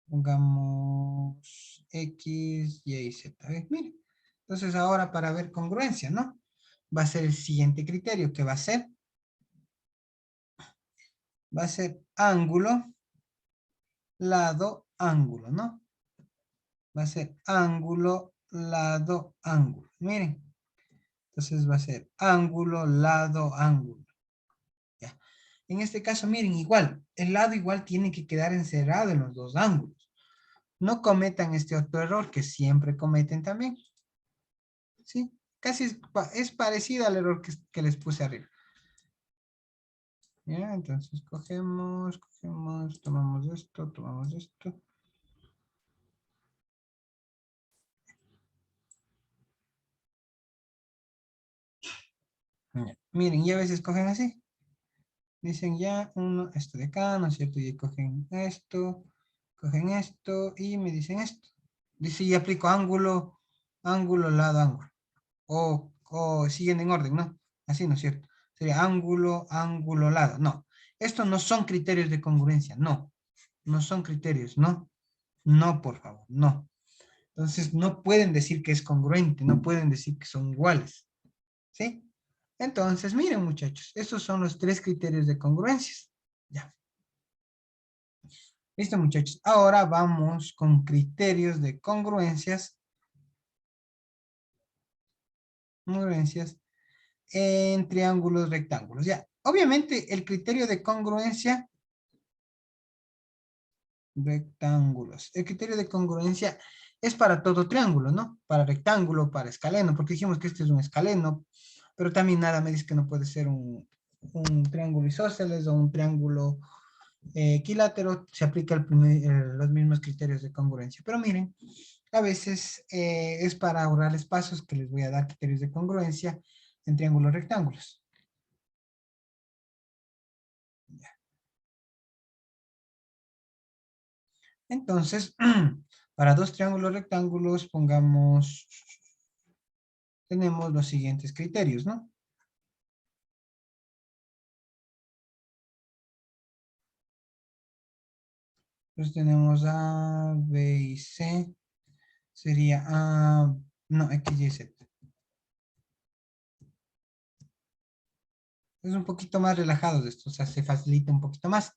pongamos X, Y, Z. Mire. Entonces ahora para ver congruencia, ¿no? Va a ser el siguiente criterio, que va a ser ángulo, lado, ángulo, ¿no? Va a ser ángulo, lado, ángulo. Miren. Entonces va a ser ángulo, lado, ángulo. ¿Ya? En este caso, miren, igual. El lado igual tiene que quedar encerrado en los dos ángulos. No cometan este otro error que siempre cometen también. ¿Sí? Casi es parecido al error que les puse arriba. ¿Ya? Entonces cogemos, tomamos esto, tomamos esto. Ya. Miren, y a veces cogen así. Dicen ya, esto de acá, ¿no es cierto? Y cogen esto y me dicen esto. Dice, y aplico ángulo, ángulo, lado, ángulo. O siguen en orden, ¿no? Así, ¿no es cierto? Sería ángulo, ángulo, lado. No, estos no son criterios de congruencia, no. No son criterios, no. No, por favor, no. Entonces, no pueden decir que es congruente, no pueden decir que son iguales. ¿sí? Entonces, miren muchachos, estos son los 3 criterios de congruencias. Ya. Listo muchachos, ahora vamos con criterios de congruencias. Congruencias en triángulos rectángulos. Ya, obviamente el criterio de congruencia, rectángulos. El criterio de congruencia es para todo triángulo, ¿no? Para rectángulo, para escaleno, porque dijimos que este es un escaleno, pero también nada me dice que no puede ser un triángulo isósceles o un triángulo equilátero, se aplica los mismos criterios de congruencia. Pero miren, a veces es para ahorrar espacios que les voy a dar criterios de congruencia en triángulos rectángulos. Entonces, para 2 triángulos rectángulos, pongamos, tenemos los siguientes criterios, ¿no? Entonces tenemos A, B y C. Sería A, no, X, Y, Z. Es un poquito más relajado de esto, o sea, se facilita un poquito más.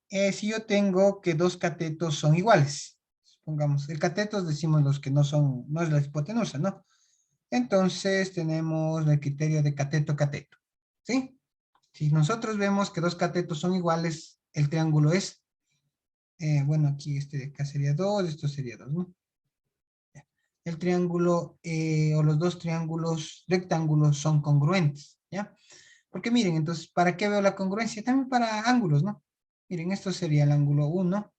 Si yo tengo que 2 catetos son iguales, supongamos, el cateto decimos los que no son, no es la hipotenusa, ¿no? Entonces tenemos el criterio de cateto-cateto, ¿sí? Si nosotros vemos que 2 catetos son iguales, el triángulo es, bueno, aquí este de acá sería 2, esto sería 2, ¿no? El triángulo o los 2 triángulos rectángulos son congruentes, ¿ya? Porque miren, entonces, ¿para qué veo la congruencia? También para ángulos, ¿no? Miren, esto sería el ángulo 1,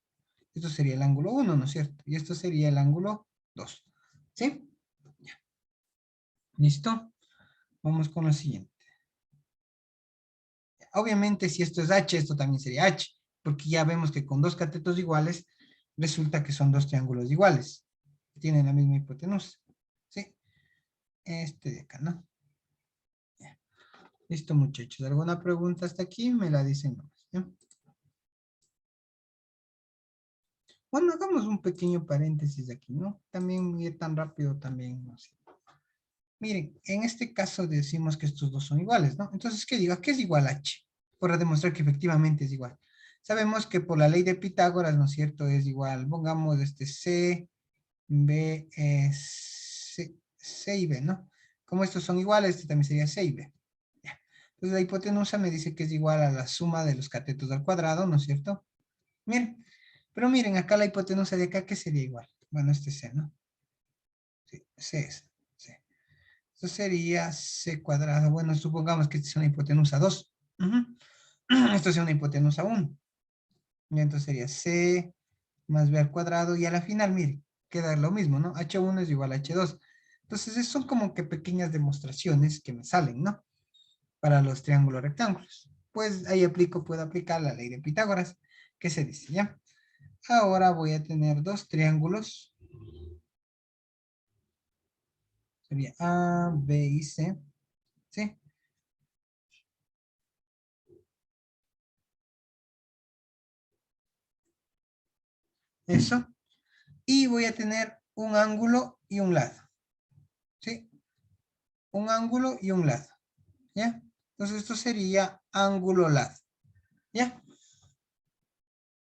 esto sería el ángulo 1, ¿no es cierto? Y esto sería el ángulo 2, ¿sí? Ya. ¿Listo? Vamos con lo siguiente. Obviamente, si esto es H, esto también sería H, porque ya vemos que con 2 catetos iguales, resulta que son 2 triángulos iguales. Tienen la misma hipotenusa, ¿sí? Este de acá, ¿no? Ya. Listo, muchachos. ¿Alguna pregunta hasta aquí? Me la dicen nomás, ¿ya? Bueno, hagamos un pequeño paréntesis aquí, ¿no? También ir tan rápido también, no sé. Miren, en este caso decimos que estos dos son iguales, ¿no? Entonces, ¿qué digo? ¿Qué es igual a H? Para demostrar que efectivamente es igual. Sabemos que por la ley de Pitágoras, ¿no es cierto? Es igual, pongamos C, B, C y B, ¿no? Como estos son iguales, este también sería C y B. Ya. Entonces la hipotenusa me dice que es igual a la suma de los catetos al cuadrado, ¿no es cierto? Miren, pero miren, acá la hipotenusa de acá, ¿qué sería igual? Bueno, este C, ¿no? Sí, C es C. Esto sería C cuadrado. Bueno, supongamos que esta es una hipotenusa 2. Esto es una hipotenusa 1. Y entonces sería C más B al cuadrado. Y a la final, mire, queda lo mismo, ¿no? H1 es igual a H2. Entonces, son como que pequeñas demostraciones que me salen, ¿no? Para los triángulos rectángulos. Pues ahí puedo aplicar la ley de Pitágoras. ¿Qué se dice? ¿Ya? Ahora voy a tener 2 triángulos. Sería A, B y C. ¿Sí? Eso. Y voy a tener un ángulo y un lado. ¿Sí? Un ángulo y un lado. ¿Ya? Entonces esto sería ángulo-lado. ¿Ya?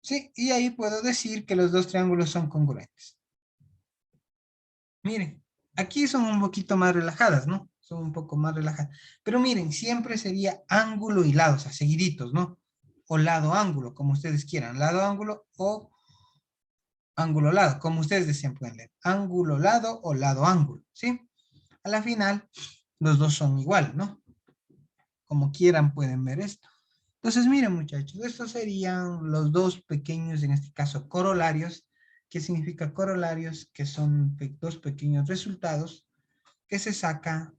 Sí, y ahí puedo decir que los 2 triángulos son congruentes. Miren, aquí son un poquito más relajadas, ¿no? Son un poco más relajadas. Pero miren, siempre sería ángulo y lado, o sea, seguiditos, ¿no? O lado-ángulo, como ustedes quieran. Lado-ángulo o ángulo-lado, como ustedes decían, pueden leer. Ángulo-lado o lado-ángulo, ¿sí? A la final, los dos son igual, ¿no? Como quieran pueden ver esto. Entonces, miren muchachos, estos serían los 2 pequeños, en este caso, corolarios. ¿Qué significa corolarios? Que son 2 pequeños resultados que se saca,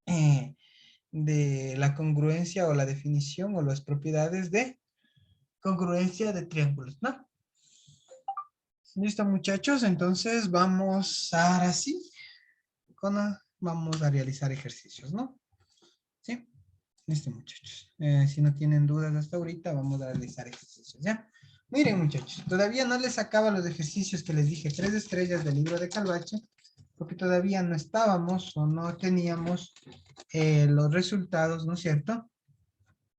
eh, de la congruencia o la definición o las propiedades de congruencia de triángulos, ¿no? Listo, muchachos, entonces vamos ahora sí, vamos a realizar ejercicios, ¿no? ¿Sí? Listo, muchachos. Si no tienen dudas hasta ahorita, vamos a realizar ejercicios, ¿ya? Miren, muchachos, todavía no les acaba los ejercicios que les dije, 3 estrellas del libro de Calvache, porque todavía no estábamos o no teníamos los resultados, ¿no es cierto?,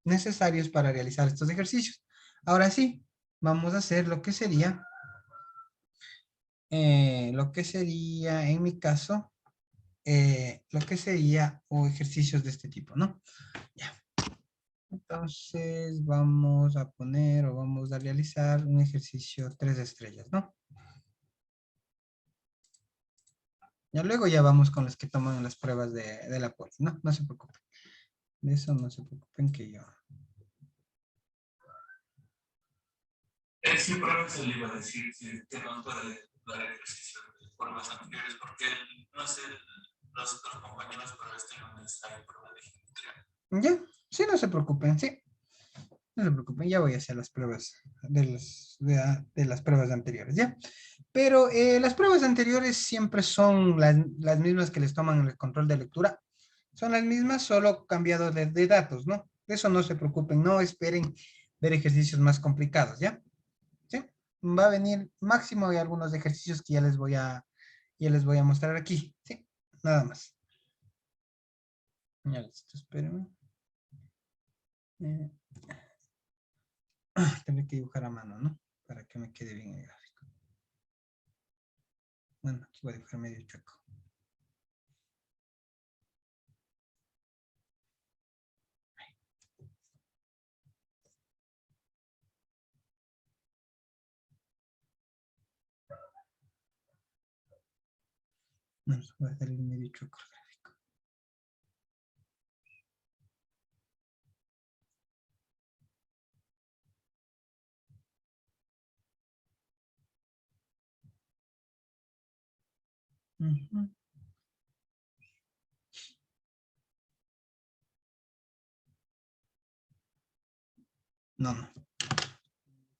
necesarios para realizar estos ejercicios. Ahora sí, vamos a hacer lo que sería, en mi caso, lo que sería o ejercicios de este tipo, ¿no? Ya. Entonces vamos a poner o vamos a realizar un ejercicio 3 estrellas, ¿no? Ya luego ya vamos con los que toman las pruebas de la poli, ¿no? No se preocupen. De eso no se preocupen que yo. Sí, pero se le iba a decir que no puede dar ejercicio de pruebas anteriores porque no sé los otros compañeros, pero este no está en prueba de geometría. Ya, sí, no se preocupen, sí. No se preocupen, ya voy a hacer las pruebas de las pruebas anteriores, ¿ya? Pero las pruebas anteriores siempre son las mismas que les toman en el control de lectura. Son las mismas, solo cambiado de datos, ¿no? De eso no se preocupen, no esperen ver ejercicios más complicados, ¿ya? ¿Sí? Va a venir máximo y algunos ejercicios que ya les voy a mostrar aquí, ¿sí? Nada más. Ya listo, espérenme. Tendré que dibujar a mano, ¿no? Para que me quede bien el gráfico. Bueno, aquí voy a dibujar medio chueco. Bueno, voy a salir medio chueco el gráfico. No, no.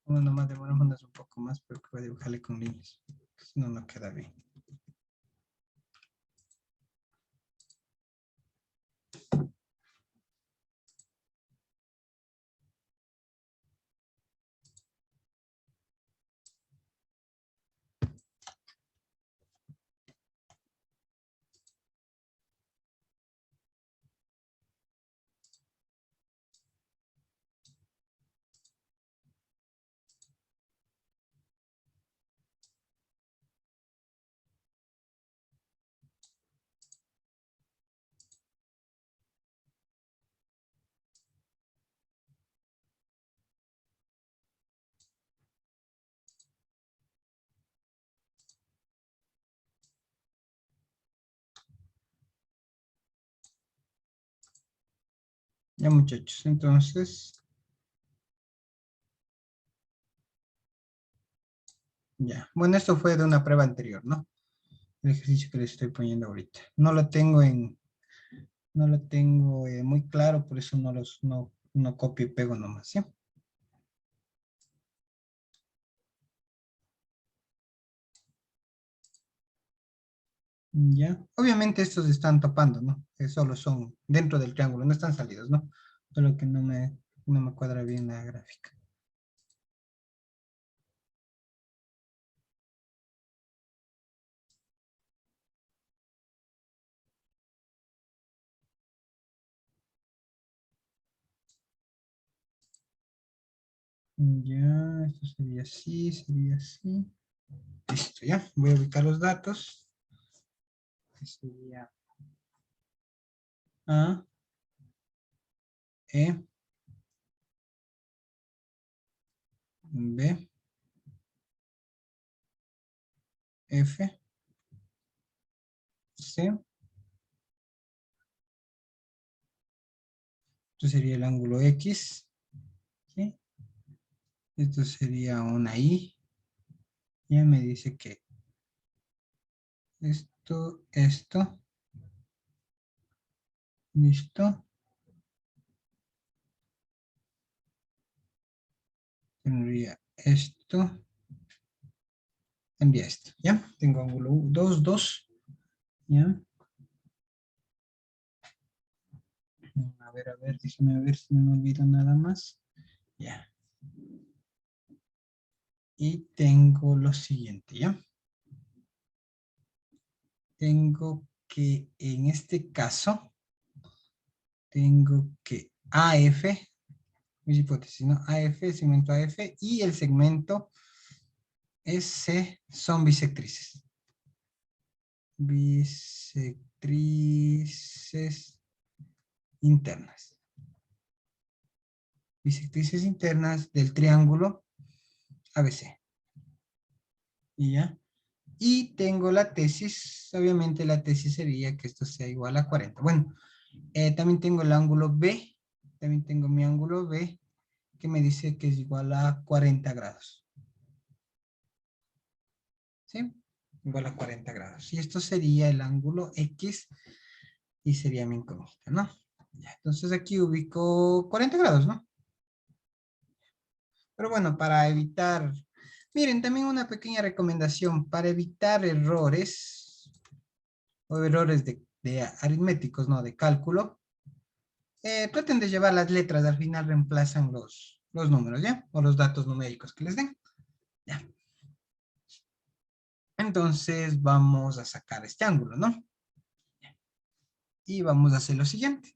Bueno, nomás demorémonos un poco más, pero que voy a dibujarle con líneas. Si no, no queda bien. Ya, muchachos, entonces. Ya. Bueno, esto fue de una prueba anterior, ¿no? El ejercicio que les estoy poniendo ahorita. No lo tengo muy claro, por eso no copio y pego nomás, ¿sí? Ya. Obviamente estos están topando, ¿no? Que solo son dentro del triángulo, no están salidos, ¿no? Solo que no me cuadra bien la gráfica. Ya, esto sería así, sería así. Listo, ya. Voy a ubicar los datos. Sería A, E, B, F, C. Esto sería el ángulo X. ¿Sí? Esto sería una Y. Ya me dice que esto. Listo. Tendría esto. Tendría esto. ¿Ya? Tengo ángulo 2, 2. ¿Ya? A ver, déjame ver si no me olvido nada más. Ya. Y tengo lo siguiente, ¿ya? tengo que, en este caso, tengo que AF, mis hipótesis, ¿no? AF, el segmento AF y el segmento SC son bisectrices. Bisectrices internas. Bisectrices internas del triángulo ABC. ¿Y ya? Y tengo la tesis, obviamente la tesis sería que esto sea igual a 40. Bueno, también tengo el ángulo B, también tengo mi ángulo B, que me dice que es igual a 40 grados. ¿Sí? Igual a 40 grados. Y esto sería el ángulo X y sería mi incógnita, ¿no? Ya, entonces aquí ubico 40 grados, ¿no? Pero bueno, para evitar... Miren, también una pequeña recomendación. Para evitar errores o errores de aritméticos, ¿no? De cálculo. Traten de llevar las letras. Al final reemplazan los números, ¿ya? O los datos numéricos que les den. Ya. Entonces vamos a sacar este ángulo, ¿no? Y vamos a hacer lo siguiente.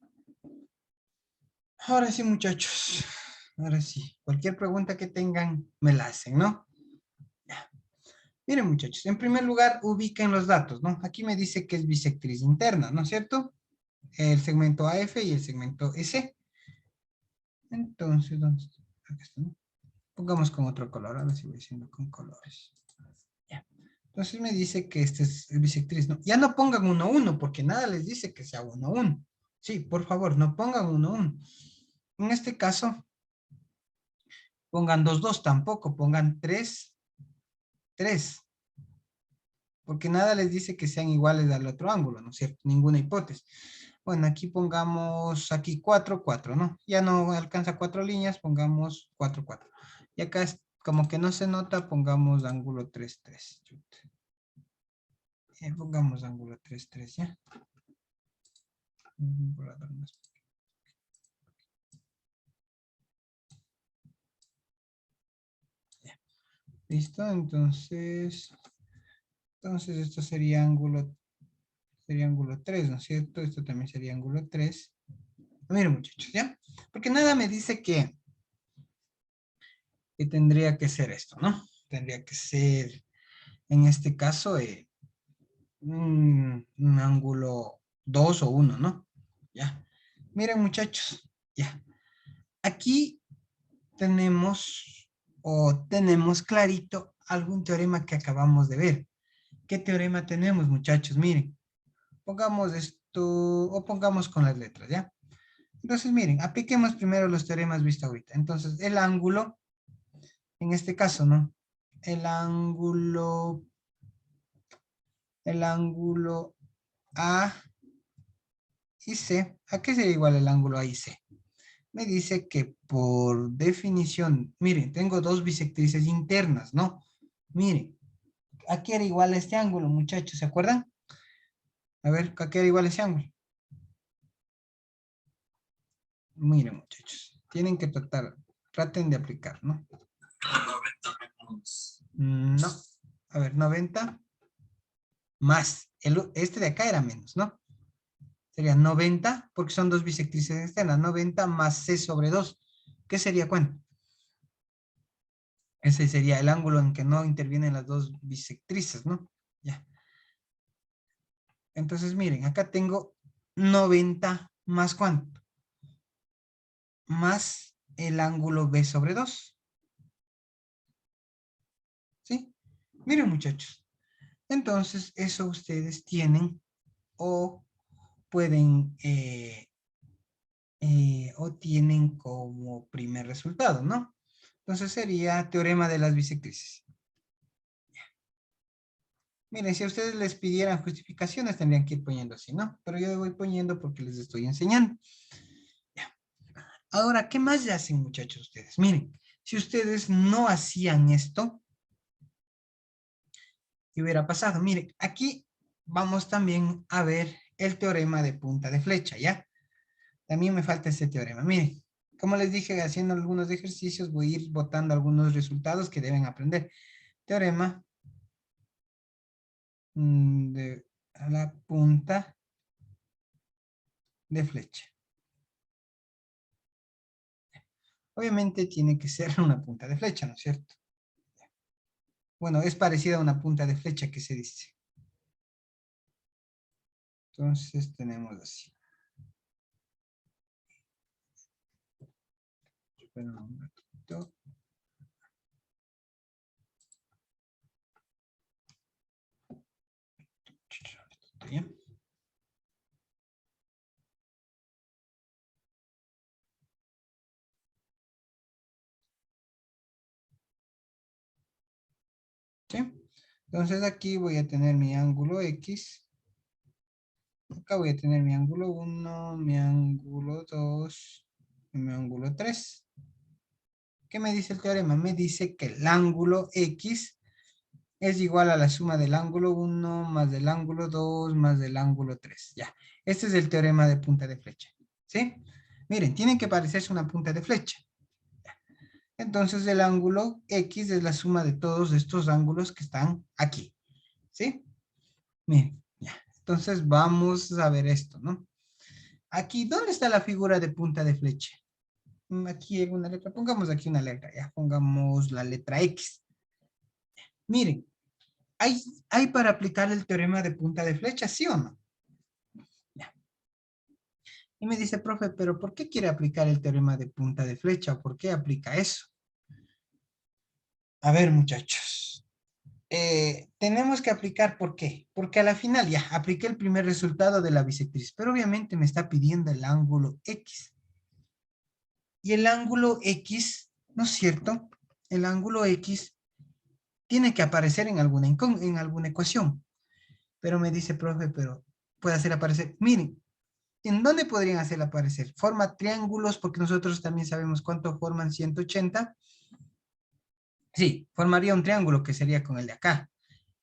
Ahora sí, muchachos. Ahora sí. Cualquier pregunta que tengan, me la hacen, ¿no? Ya. Miren, muchachos. En primer lugar, ubiquen los datos, ¿no? Aquí me dice que es bisectriz interna, ¿no es cierto? El segmento AF y el segmento EC. Entonces, ¿dónde está? Acá está, ¿no? Pongamos con otro color. Ahora sí voy diciendo con colores. Ya. Entonces me dice que este es el bisectriz, ¿no? Ya no pongan 1, 1, porque nada les dice que sea 1, 1. Sí, por favor, no pongan 1, 1. En este caso, pongan 2, 2 tampoco, pongan 3, 3. Porque nada les dice que sean iguales al otro ángulo, ¿no es cierto? Ninguna hipótesis. Bueno, aquí pongamos aquí 4, 4, ¿no? Ya no alcanza 4 líneas, pongamos 4, 4. Y acá es como que no se nota, pongamos ángulo 3, 3. Pongamos ángulo 3, 3, ¿ya? Listo, entonces esto sería ángulo 3, ¿no es cierto? Esto también sería ángulo 3. Miren, muchachos, ¿ya? Porque nada me dice que tendría que ser esto, ¿no? Tendría que ser, en este caso, un ángulo 2 o 1, ¿no? Ya. Miren, muchachos, ya. Aquí tenemos clarito algún teorema que acabamos de ver. ¿Qué teorema tenemos, muchachos? Miren, pongamos esto, o pongamos con las letras, ¿ya? Entonces, miren, apliquemos primero los teoremas vistos ahorita. Entonces, el ángulo, en este caso, ¿no? El ángulo A y C. ¿A qué sería igual el ángulo A y C? Me dice que por definición, miren, tengo dos bisectrices internas, ¿no? Miren, ¿a qué era igual este ángulo, muchachos? ¿Se acuerdan? A ver, ¿a qué era igual ese ángulo? Miren, muchachos, tienen que traten de aplicar, ¿no? 90 menos. No. A ver, 90 más. Este de acá era menos, ¿no? Sería 90, porque son dos bisectrices externas. 90 más C sobre 2. ¿Qué sería cuánto? Ese sería el ángulo en que no intervienen las dos bisectrices, ¿no? Ya. Entonces, miren, acá tengo 90 más ¿cuánto? Más el ángulo B sobre 2. ¿Sí? Miren, muchachos. Entonces, eso ustedes tienen o pueden o tienen como primer resultado, ¿no? Entonces sería teorema de las bisectrices. Miren, si a ustedes les pidieran justificaciones, tendrían que ir poniendo así, ¿no? Pero yo voy poniendo porque les estoy enseñando. Ya. Ahora, ¿qué más le hacen, muchachos, ustedes? Miren, si ustedes no hacían esto, ¿qué hubiera pasado? Miren, aquí vamos también a ver el teorema de punta de flecha, ¿ya? También me falta ese teorema. Miren, como les dije, haciendo algunos ejercicios, voy a ir botando algunos resultados que deben aprender. Teorema de a la punta de flecha. Obviamente tiene que ser una punta de flecha, ¿no es cierto? Bueno, es parecida a una punta de flecha que se dice. Entonces tenemos así. Espera un ratito. Bien. ¿Sí? Entonces aquí voy a tener mi ángulo X. Acá voy a tener mi ángulo 1, mi ángulo 2 y mi ángulo 3. ¿Qué me dice el teorema? Me dice que el ángulo X es igual a la suma del ángulo 1 más del ángulo 2 más del ángulo 3. Ya, este es el teorema de punta de flecha. ¿Sí? Miren, tienen que parecerse una punta de flecha. Entonces el ángulo X es la suma de todos estos ángulos que están aquí. ¿Sí? Miren, ya. Entonces vamos a ver esto, ¿no? Aquí, ¿dónde está la figura de punta de flecha? Aquí hay una letra, pongamos aquí una letra, ya, pongamos la letra X. Miren, ¿hay para aplicar el teorema de punta de flecha, sí o no? Ya. Y me dice, profe, pero ¿por qué quiere aplicar el teorema de punta de flecha? ¿O por qué aplica eso? A ver, muchachos. Tenemos que aplicar, ¿por qué? Porque a la final ya apliqué el primer resultado de la bisectriz, pero obviamente me está pidiendo el ángulo X. Y el ángulo X, ¿no es cierto? El ángulo X tiene que aparecer en alguna ecuación. Pero me dice, profe, pero puede hacer aparecer. Miren, ¿en dónde podrían hacer aparecer? Forma triángulos, porque nosotros también sabemos cuánto forman 180. Sí, formaría un triángulo que sería con el de acá.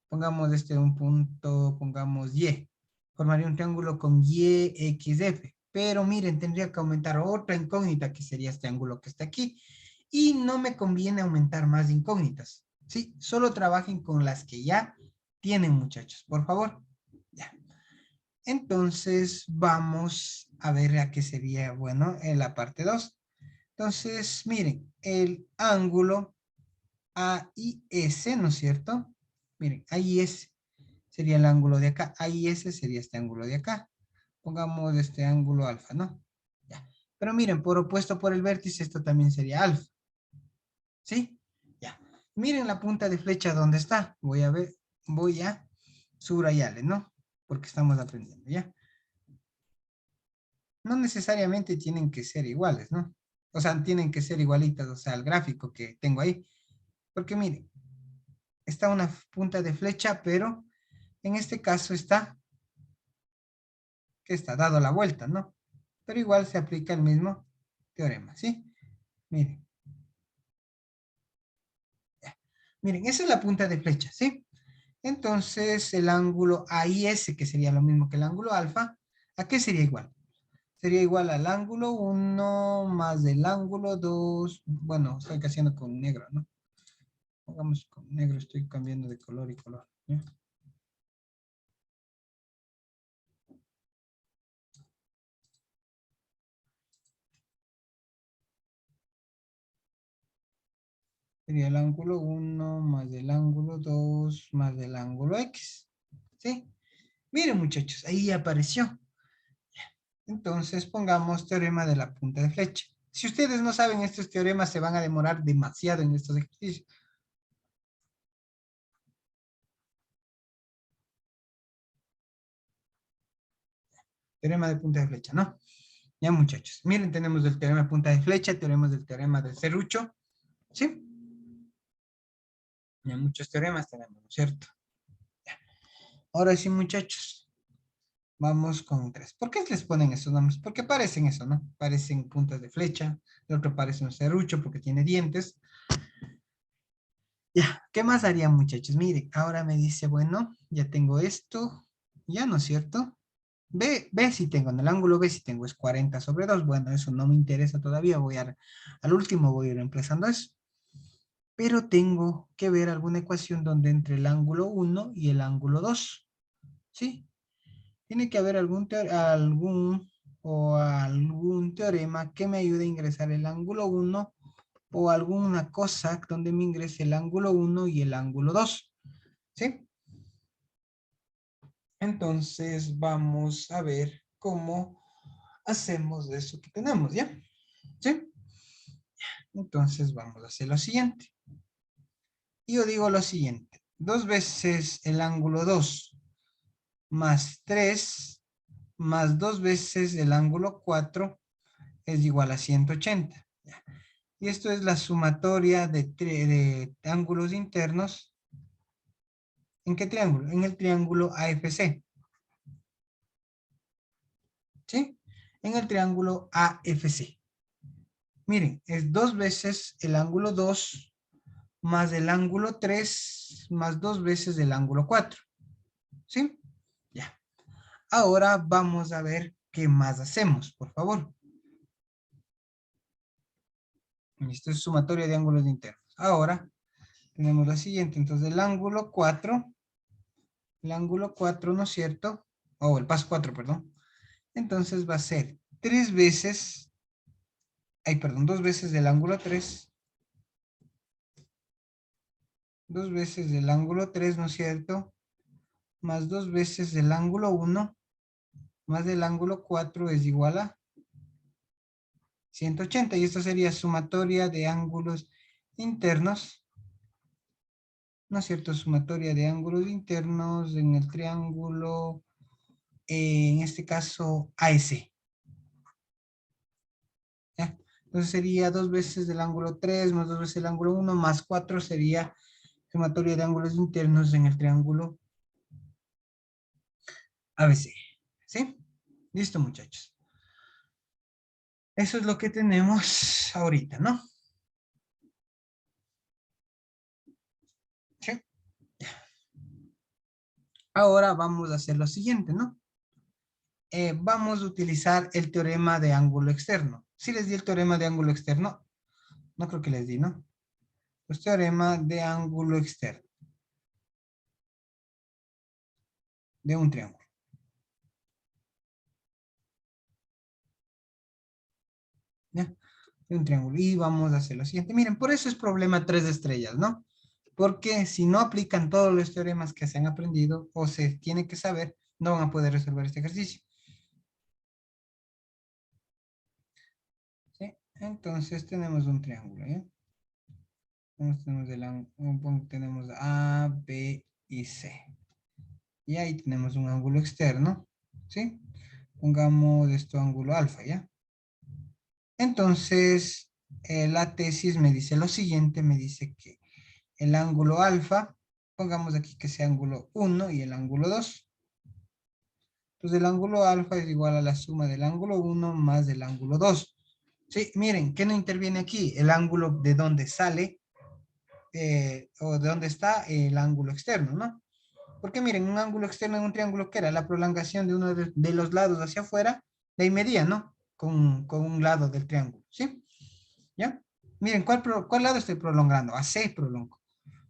Pongamos un punto, pongamos Y. Formaría un triángulo con YXF. Pero miren, tendría que aumentar otra incógnita que sería este ángulo que está aquí. Y no me conviene aumentar más incógnitas. Sí, solo trabajen con las que ya tienen, muchachos, por favor. Ya. Entonces, vamos a ver a qué sería, bueno, en la parte 2. Entonces, miren, el ángulo AIS, ¿no es cierto? Miren, AIS sería el ángulo de acá, AIS sería este ángulo de acá. Pongamos este ángulo alfa, ¿no? Ya. Pero miren, por opuesto por el vértice, esto también sería alfa. ¿Sí? Ya. Miren la punta de flecha donde está. Voy a subrayarle, ¿no? Porque estamos aprendiendo, ¿ya? No necesariamente tienen que ser iguales, ¿no? O sea, tienen que ser igualitas, o sea, el gráfico que tengo ahí. Porque miren, está una punta de flecha, pero en este caso está, que está dado la vuelta, ¿no? Pero igual se aplica el mismo teorema, ¿sí? Miren. Ya. Miren, esa es la punta de flecha, ¿sí? Entonces, el ángulo AIS, que sería lo mismo que el ángulo alfa, ¿a qué sería igual? Sería igual al ángulo 1 más el ángulo 2. Bueno, estoy haciendo con negro, ¿no? Pongamos con negro, estoy cambiando de color y color, ¿ya? Sería el ángulo 1 más el ángulo 2 más el ángulo X. ¿Sí? Miren, muchachos, ahí apareció. Entonces pongamos teorema de la punta de flecha. Si ustedes no saben estos teoremas, se van a demorar demasiado en estos ejercicios. Teorema de punta de flecha, ¿no? Ya, muchachos. Miren, tenemos el teorema de punta de flecha, tenemos el teorema del serrucho. ¿Sí? Ya muchos teoremas tenemos, ¿no es cierto? Ya. Ahora sí, muchachos. Vamos con 3. ¿Por qué les ponen esos nombres? Porque parecen eso, ¿no? Parecen puntas de flecha. El otro parece un serrucho porque tiene dientes. Ya, ¿qué más haría, muchachos? Miren, ahora me dice, bueno, ya tengo esto. Ya, ¿no es cierto? Ve si tengo, en el ángulo B si tengo es 40/2. Bueno, eso no me interesa todavía. Al último voy a ir reemplazando eso. Pero tengo que ver alguna ecuación donde entre el ángulo 1 y el ángulo 2. ¿Sí? Tiene que haber algún teorema que me ayude a ingresar el ángulo 1 o alguna cosa donde me ingrese el ángulo 1 y el ángulo 2. ¿Sí? Entonces vamos a ver cómo hacemos eso que tenemos, ¿ya? ¿Sí? Entonces vamos a hacer lo siguiente. Yo digo lo siguiente. 2 veces el ángulo 2 más 3 más 2 veces el ángulo 4 es igual a 180. Y esto es la sumatoria de ángulos internos. ¿En qué triángulo? En el triángulo AFC. ¿Sí? En el triángulo AFC. Miren, es 2 veces el ángulo 2 más el ángulo 3 más 2 veces el ángulo 4. ¿Sí? Ya. Ahora vamos a ver qué más hacemos, por favor. Esto es sumatoria de ángulos internos. Ahora tenemos la siguiente. Entonces el ángulo 4, ¿no es cierto? O el paso 4, perdón. Entonces va a ser 3 veces, perdón, 2 veces del ángulo 3. 2 veces del ángulo 3, ¿no es cierto? Más 2 veces del ángulo 1, más del ángulo 4 es igual a 180. Y esto sería sumatoria de ángulos internos, ¿no es cierto? Sumatoria de ángulos internos en el triángulo, en este caso, AS. ¿Ya? Entonces sería 2 veces del ángulo 3 más 2 veces el ángulo 1 más 4 sería sumatoria de ángulos internos en el triángulo ABC. ¿Sí? Listo, muchachos. Eso es lo que tenemos ahorita, ¿no? ¿Sí? Ahora vamos a hacer lo siguiente, ¿no? Vamos a utilizar el teorema de ángulo externo. ¿Sí les di el teorema de ángulo externo? No creo que les di, ¿no? Pues teorema de ángulo externo de un triángulo. ¿Ya? De un triángulo. Y vamos a hacer lo siguiente. Miren, por eso es problema 3 estrellas, ¿no? Porque si no aplican todos los teoremas que se han aprendido o se tiene que saber, no van a poder resolver este ejercicio. ¿Sí? Entonces tenemos un triángulo, ¿ya? Tenemos A, B y C. Y ahí tenemos un ángulo externo, ¿sí? Pongamos esto ángulo alfa, ¿ya? Entonces, la tesis me dice lo siguiente, me dice que el ángulo alfa, pongamos aquí que sea ángulo 1 y el ángulo 2. Entonces el ángulo alfa es igual a la suma del ángulo 1 más del ángulo 2. Sí, miren, ¿qué no interviene aquí? El ángulo de donde sale o de donde está el ángulo externo, ¿no? Porque miren, un ángulo externo en un triángulo, ¿qué era? La prolongación de uno de los lados hacia afuera, de ahí medía, ¿no? Con un lado del triángulo, ¿sí? ¿Ya? Miren, ¿cuál lado estoy prolongando? AC prolongo.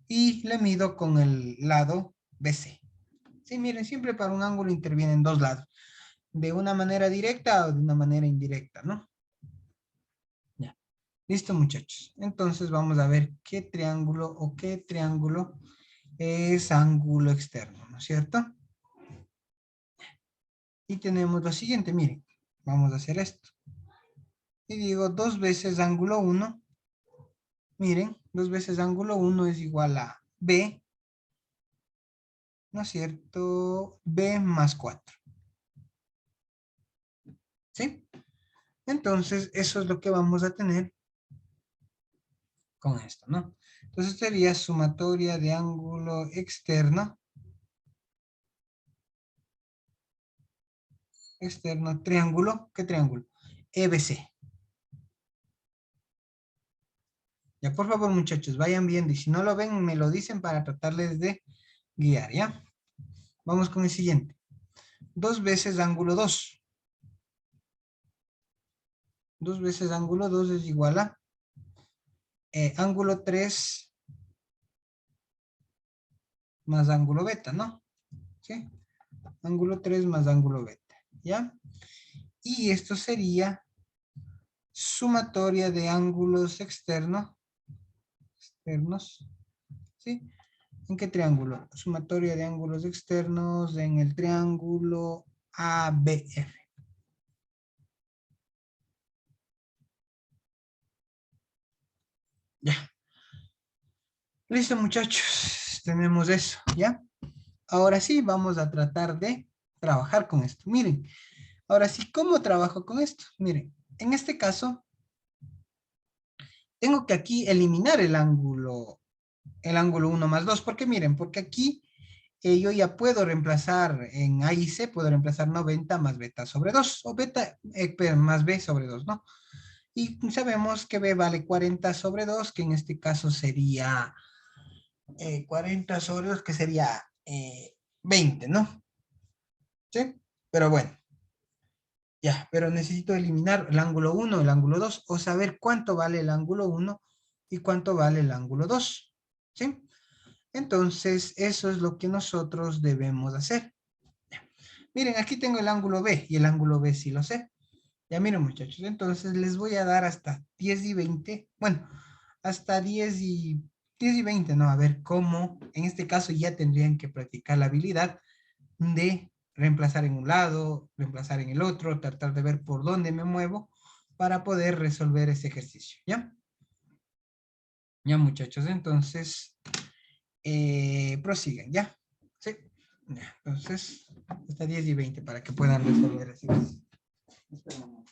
Y le mido con el lado BC. Sí, miren, siempre para un ángulo intervienen dos lados. De una manera directa o de una manera indirecta, ¿no? Ya. Listo, muchachos. Entonces vamos a ver qué triángulo es ángulo externo, ¿no es cierto? Y tenemos lo siguiente, miren. Vamos a hacer esto. Y digo 2 veces ángulo 1. Miren, 2 veces ángulo 1 es igual a B, ¿no es cierto? B más 4. ¿Sí? Entonces, eso es lo que vamos a tener con esto, ¿no? Entonces sería sumatoria de ángulo externo, triángulo, ¿qué triángulo? EBC. Ya, por favor, muchachos, vayan viendo y si no lo ven, me lo dicen para tratarles de guiar, ¿ya? Vamos con el siguiente. 2 veces ángulo 2. 2 veces ángulo 2 es igual a ángulo 3 más ángulo beta, ¿no? ¿Sí? ángulo 3 más ángulo beta, ¿ya? Y esto sería sumatoria de ángulos externos, ¿sí? ¿En qué triángulo? Sumatoria de ángulos externos en el triángulo ABF. Ya. Listo, muchachos. Tenemos eso, ¿ya? Ahora sí, vamos a tratar de trabajar con esto. Miren, ahora sí, ¿cómo trabajo con esto? Miren, en este caso, tengo que aquí eliminar el ángulo 1 más 2, porque miren, porque aquí yo ya puedo reemplazar en A y C, puedo reemplazar 90 más beta sobre 2, o beta más B sobre 2, ¿no? Y sabemos que B vale 40 sobre 2, que en este caso sería 40 sobre 2, que sería 20, ¿no? ¿Sí? Pero bueno, ya, pero necesito eliminar el ángulo 1, el ángulo 2, o saber cuánto vale el ángulo 1 y cuánto vale el ángulo 2, ¿sí? Entonces, eso es lo que nosotros debemos hacer. Miren, aquí tengo el ángulo B y el ángulo B sí lo sé. Ya miren, muchachos, entonces les voy a dar hasta 10 y 20, bueno, hasta 10 y 20, ¿no? A ver cómo, en este caso ya tendrían que practicar la habilidad de reemplazar en un lado, reemplazar en el otro, tratar de ver por dónde me muevo para poder resolver ese ejercicio, ¿ya? Ya, muchachos, entonces, prosiguen, ¿ya? Sí. Ya, entonces, hasta 10 y 20 para que puedan resolver ese ejercicio. Espera un momento.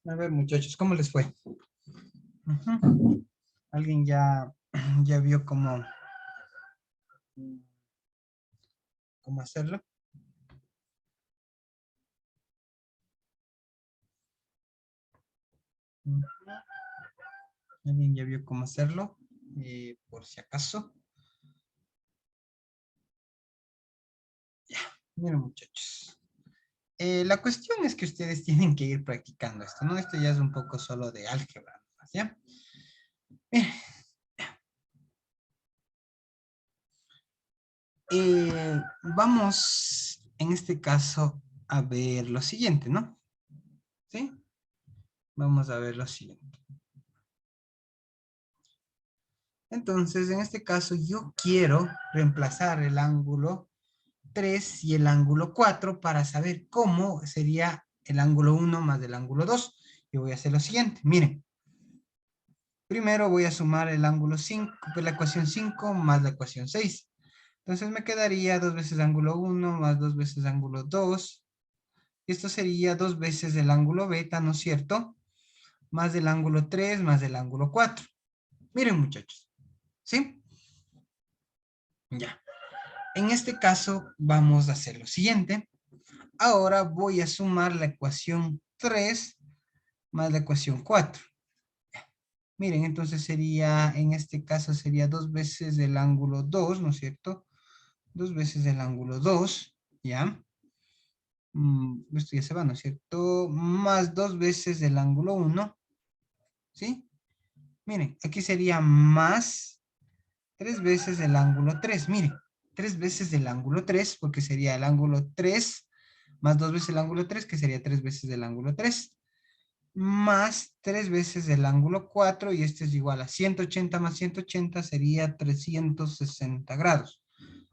A ver, muchachos, ¿cómo les fue? Ujú. ¿Alguien ya vio cómo hacerlo? Ujú. ¿Alguien ya vio cómo hacerlo? Por si acaso. Ya, miren, muchachos. La cuestión es que ustedes tienen que ir practicando esto, ¿no? Esto ya es un poco solo de álgebra, ¿no? ¿Ya? Bien. Vamos, en este caso, a ver lo siguiente, ¿no? ¿Sí? Vamos a ver lo siguiente. Entonces, en este caso, yo quiero reemplazar el ángulo 3 y el ángulo 4 para saber cómo sería el ángulo 1 más el ángulo 2. Y voy a hacer lo siguiente. Miren, primero voy a sumar el ángulo 5, pues la ecuación 5 más la ecuación 6. Entonces me quedaría 2 veces ángulo 1 más 2 veces ángulo 2. Y esto sería 2 veces el ángulo beta, ¿no es cierto? Más el ángulo 3 más el ángulo 4. Miren, muchachos. ¿Sí? Ya. En este caso vamos a hacer lo siguiente. Ahora voy a sumar la ecuación 3 más la ecuación 4. Miren, entonces sería, en este caso sería 2 veces el ángulo 2, ¿no es cierto? 2 veces el ángulo 2, ¿ya? Esto ya se va, ¿no es cierto? Más 2 veces el ángulo 1, ¿sí? Miren, aquí sería más 3 veces el ángulo 3. Miren, 3 veces el ángulo 3, porque sería el ángulo 3 más 2 veces el ángulo 3, que sería 3 veces el ángulo 3, más 3 veces el ángulo 4, y este es igual a 180 más 180, sería 360 grados.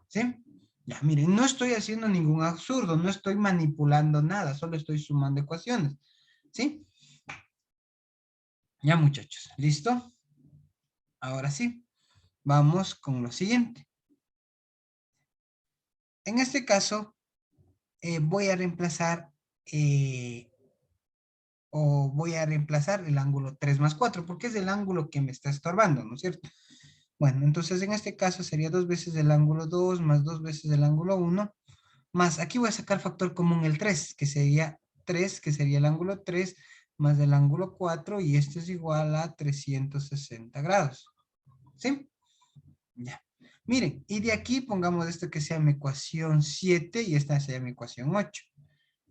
¿Sí? Ya, miren, no estoy haciendo ningún absurdo, no estoy manipulando nada, solo estoy sumando ecuaciones. ¿Sí? Ya, muchachos, ¿listo? Ahora sí, vamos con lo siguiente. En este caso, voy a reemplazar el ángulo 3 más 4, porque es el ángulo que me está estorbando, ¿no es cierto? Bueno, entonces en este caso sería 2 veces el ángulo 2 más 2 veces el ángulo 1, más aquí voy a sacar factor común el 3, que sería 3, que sería el ángulo 3 más el ángulo 4, y esto es igual a 360 grados. ¿Sí? Ya. Miren, y de aquí pongamos esto que sea mi ecuación 7 y esta sea mi ecuación 8.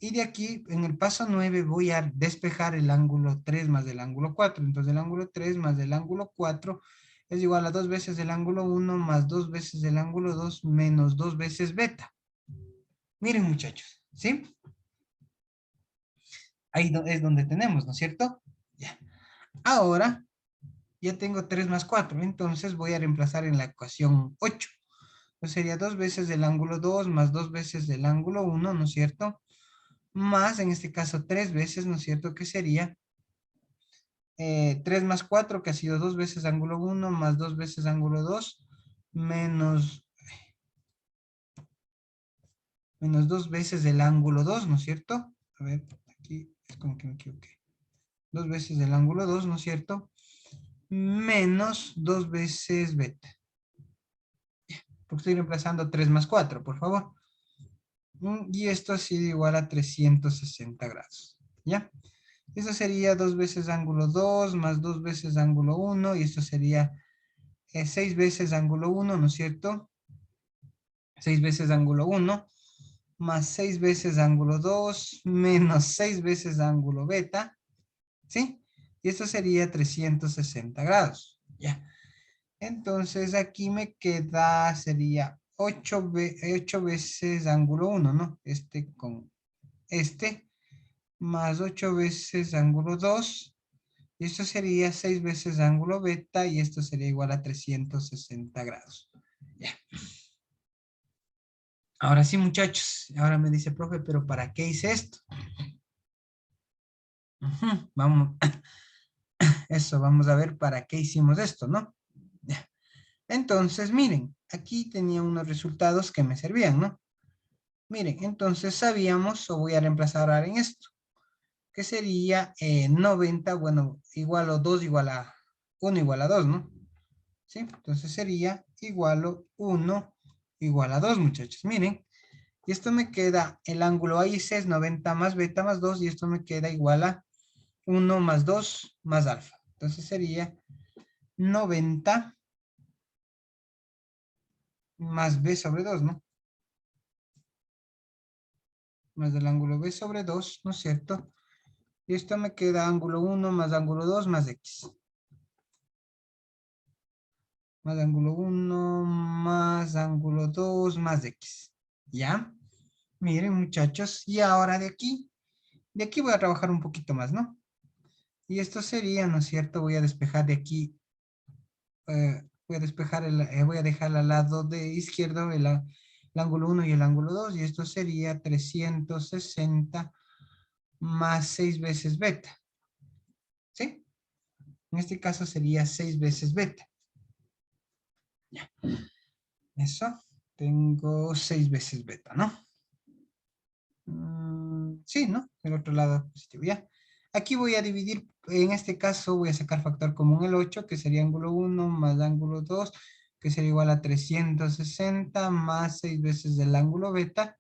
Y de aquí, en el paso 9, voy a despejar el ángulo 3 más el ángulo 4. Entonces el ángulo 3 más el ángulo 4 es igual a 2 veces el ángulo 1 más 2 veces el ángulo 2 menos 2 veces beta. Miren, muchachos, ¿sí? Ahí es donde tenemos, ¿no es cierto? Ya. Ahora, ya tengo 3 más 4, entonces voy a reemplazar en la ecuación 8. Pues sería 2 veces el ángulo 2 más 2 veces el ángulo 1, ¿no es cierto? Más, en este caso, 3 veces, ¿no es cierto? Que sería 3 más 4, que ha sido 2 veces ángulo 1 más 2 veces ángulo 2, menos 2 veces el ángulo 2, ¿no es cierto? A ver, aquí es como que me equivoqué. 2 veces el ángulo 2, ¿no es cierto? Menos 2 veces beta. Porque estoy reemplazando 3 más 4, por favor. Y esto ha sido igual a 360 grados. ¿Ya? Eso sería 2 veces ángulo 2 más 2 veces ángulo 1, y esto sería 6 veces ángulo 1, ¿no es cierto? 6 veces ángulo 1 más 6 veces ángulo 2 menos 6 veces ángulo beta, ¿sí? Y esto sería 360 grados, ¿ya? Entonces aquí me queda, sería 8 veces ángulo 1, ¿no? Este con este, más 8 veces ángulo 2, y esto sería 6 veces ángulo beta, y esto sería igual a 360 grados. Ya. Ahora sí, muchachos. Ahora me dice, profe, ¿pero para qué hice esto? Vamos, eso, vamos a ver para qué hicimos esto, ¿no? Ya. Entonces, miren, aquí tenía unos resultados que me servían, ¿no? Miren, entonces sabíamos, o voy a reemplazar ahora en esto. que sería 90, bueno, igual a 2 igual a 1 igual a 2, ¿no? ¿Sí? Entonces sería igual a 1 igual a 2, muchachos. Miren, y esto me queda, el ángulo AIC es 90 más beta más 2, y esto me queda igual a 1 más 2 más alfa. Entonces sería 90 más b sobre 2, ¿no? Más del ángulo b sobre 2, ¿no es cierto? Y esto me queda ángulo 1 más ángulo 2 más x. Más ángulo 1 más ángulo 2 más x. ¿Ya? Miren, muchachos, y ahora de aquí voy a trabajar un poquito más, ¿no? Y esto sería, ¿no es cierto? Voy a despejar de aquí, voy a despejar, voy a dejar al lado de izquierdo el ángulo 1 y el ángulo 2, y esto sería 360 más 6 veces beta. ¿Sí? En este caso sería 6 veces beta. Ya. Eso. Tengo 6 veces beta, ¿no? Sí, ¿no? El otro lado positivo, ya. Aquí voy a dividir, en este caso voy a sacar factor común el 8, que sería ángulo 1 más ángulo 2, que sería igual a 360 más 6 veces el ángulo beta,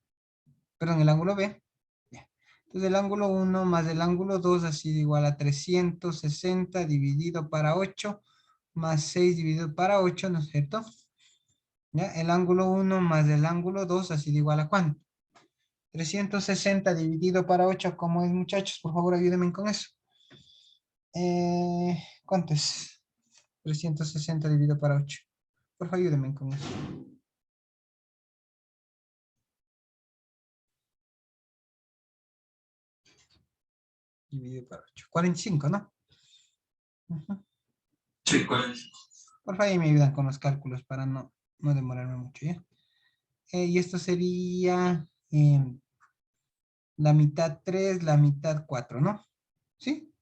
perdón, el ángulo B. Ya. Entonces el ángulo 1 más el ángulo 2 ha sido igual a 360 dividido para 8 más 6 dividido para 8, ¿no es cierto? ¿Ya? El ángulo 1 más el ángulo 2 ha sido igual a ¿cuánto? 360 dividido para 8, ¿cómo es, muchachos? Por favor, ayúdenme con eso. ¿Cuánto es? 360 dividido para 8. Por favor, ayúdenme con eso. Dividido para 8. 45, ¿no? Sí, ¿cuál es? Por favor, ahí me ayudan con los cálculos para no demorarme mucho, ¿ya? Y esto sería la mitad 3, la mitad 4, ¿no? ¿Sí?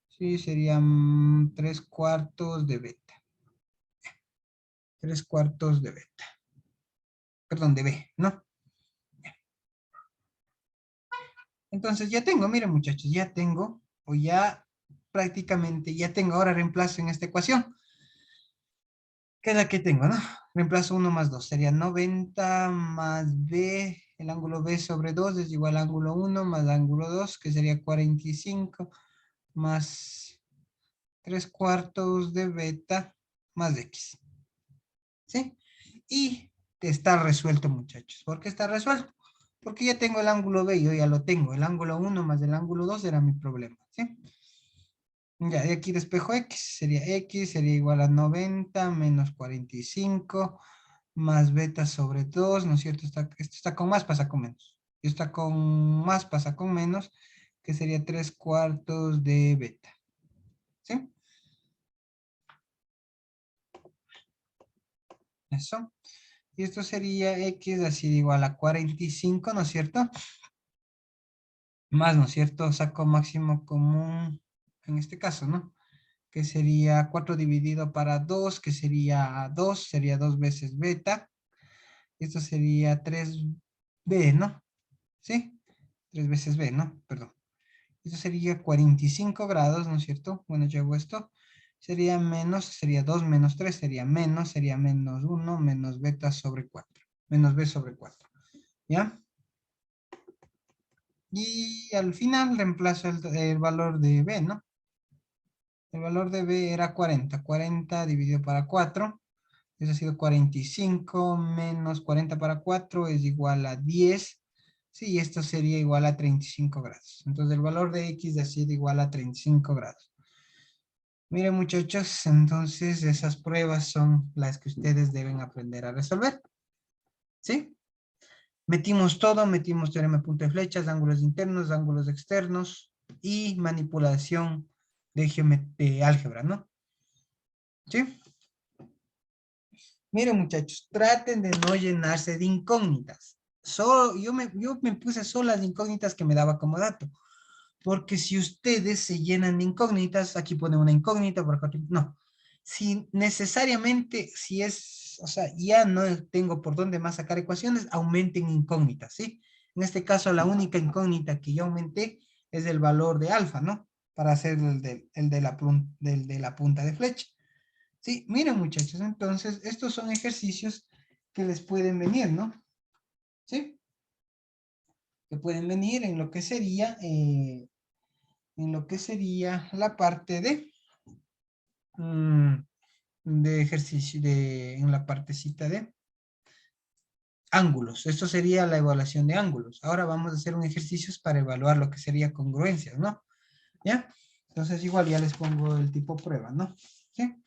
Sí, serían 3 cuartos de beta. 3 cuartos de beta. Perdón, de B, ¿no? Entonces ya tengo, miren muchachos, ya tengo, o ya prácticamente, ya tengo, ahora reemplazo en esta ecuación, que es la que tengo, ¿no? Reemplazo 1 más 2, sería 90 más B, el ángulo B sobre 2 es igual al ángulo 1 más ángulo 2, que sería 45 más 3 cuartos de beta más X. ¿Sí? Y está resuelto, muchachos. ¿Por qué está resuelto? Porque ya tengo el ángulo B, yo ya lo tengo. El ángulo 1 más el ángulo 2 era mi problema, ¿sí? Ya, de aquí despejo X, sería igual a 90 menos 45 más beta sobre 2, ¿no es cierto? Esto está con más, pasa con menos. Esto está con más, pasa con menos, que sería 3 cuartos de beta, ¿sí? Eso. Y esto sería X así de igual a 45, ¿no es cierto? Más, ¿no es cierto? Saco máximo común en este caso, ¿no? Que sería 4 dividido para 2, que sería 2, sería 2 veces beta. Esto sería 3b, ¿no? ¿Sí? 3 veces b, ¿no? Perdón. Esto sería 45 grados, ¿no es cierto? Bueno, llevo esto. Sería menos, sería 2 menos 3, sería menos 1, menos beta sobre 4. Menos b sobre 4. ¿Ya? Y al final reemplazo el valor de b, ¿no? El valor de b era 40. 40 dividido para 4. Eso ha sido 45 menos 40 para 4 es igual a 10. Sí, esto sería igual a 35 grados. Entonces el valor de X ha sido igual a 35 grados. Miren muchachos, entonces esas pruebas son las que ustedes deben aprender a resolver. ¿Sí? Metimos todo, metimos teorema de punta de flechas, ángulos internos, ángulos externos y manipulación de álgebra, ¿no? ¿Sí? Miren muchachos, traten de no llenarse de incógnitas. Yo me puse solo las incógnitas que me daba como dato. Porque si ustedes se llenan de incógnitas, aquí pone una incógnita, por acá no. Si necesariamente, si es, o sea, ya no tengo por dónde más sacar ecuaciones, aumenten incógnitas, ¿sí? En este caso, la única incógnita que yo aumenté es el valor de alfa, ¿no? Para hacer el de la punta de flecha. Sí, miren muchachos, entonces estos son ejercicios que les pueden venir, ¿no? ¿Sí? Que pueden venir en lo que sería, la parte de ejercicio, en la partecita de ángulos. Esto sería la evaluación de ángulos. Ahora vamos a hacer un ejercicio para evaluar lo que sería congruencias, ¿no? ¿Ya? Entonces igual ya les pongo el tipo prueba, ¿no? ¿Sí?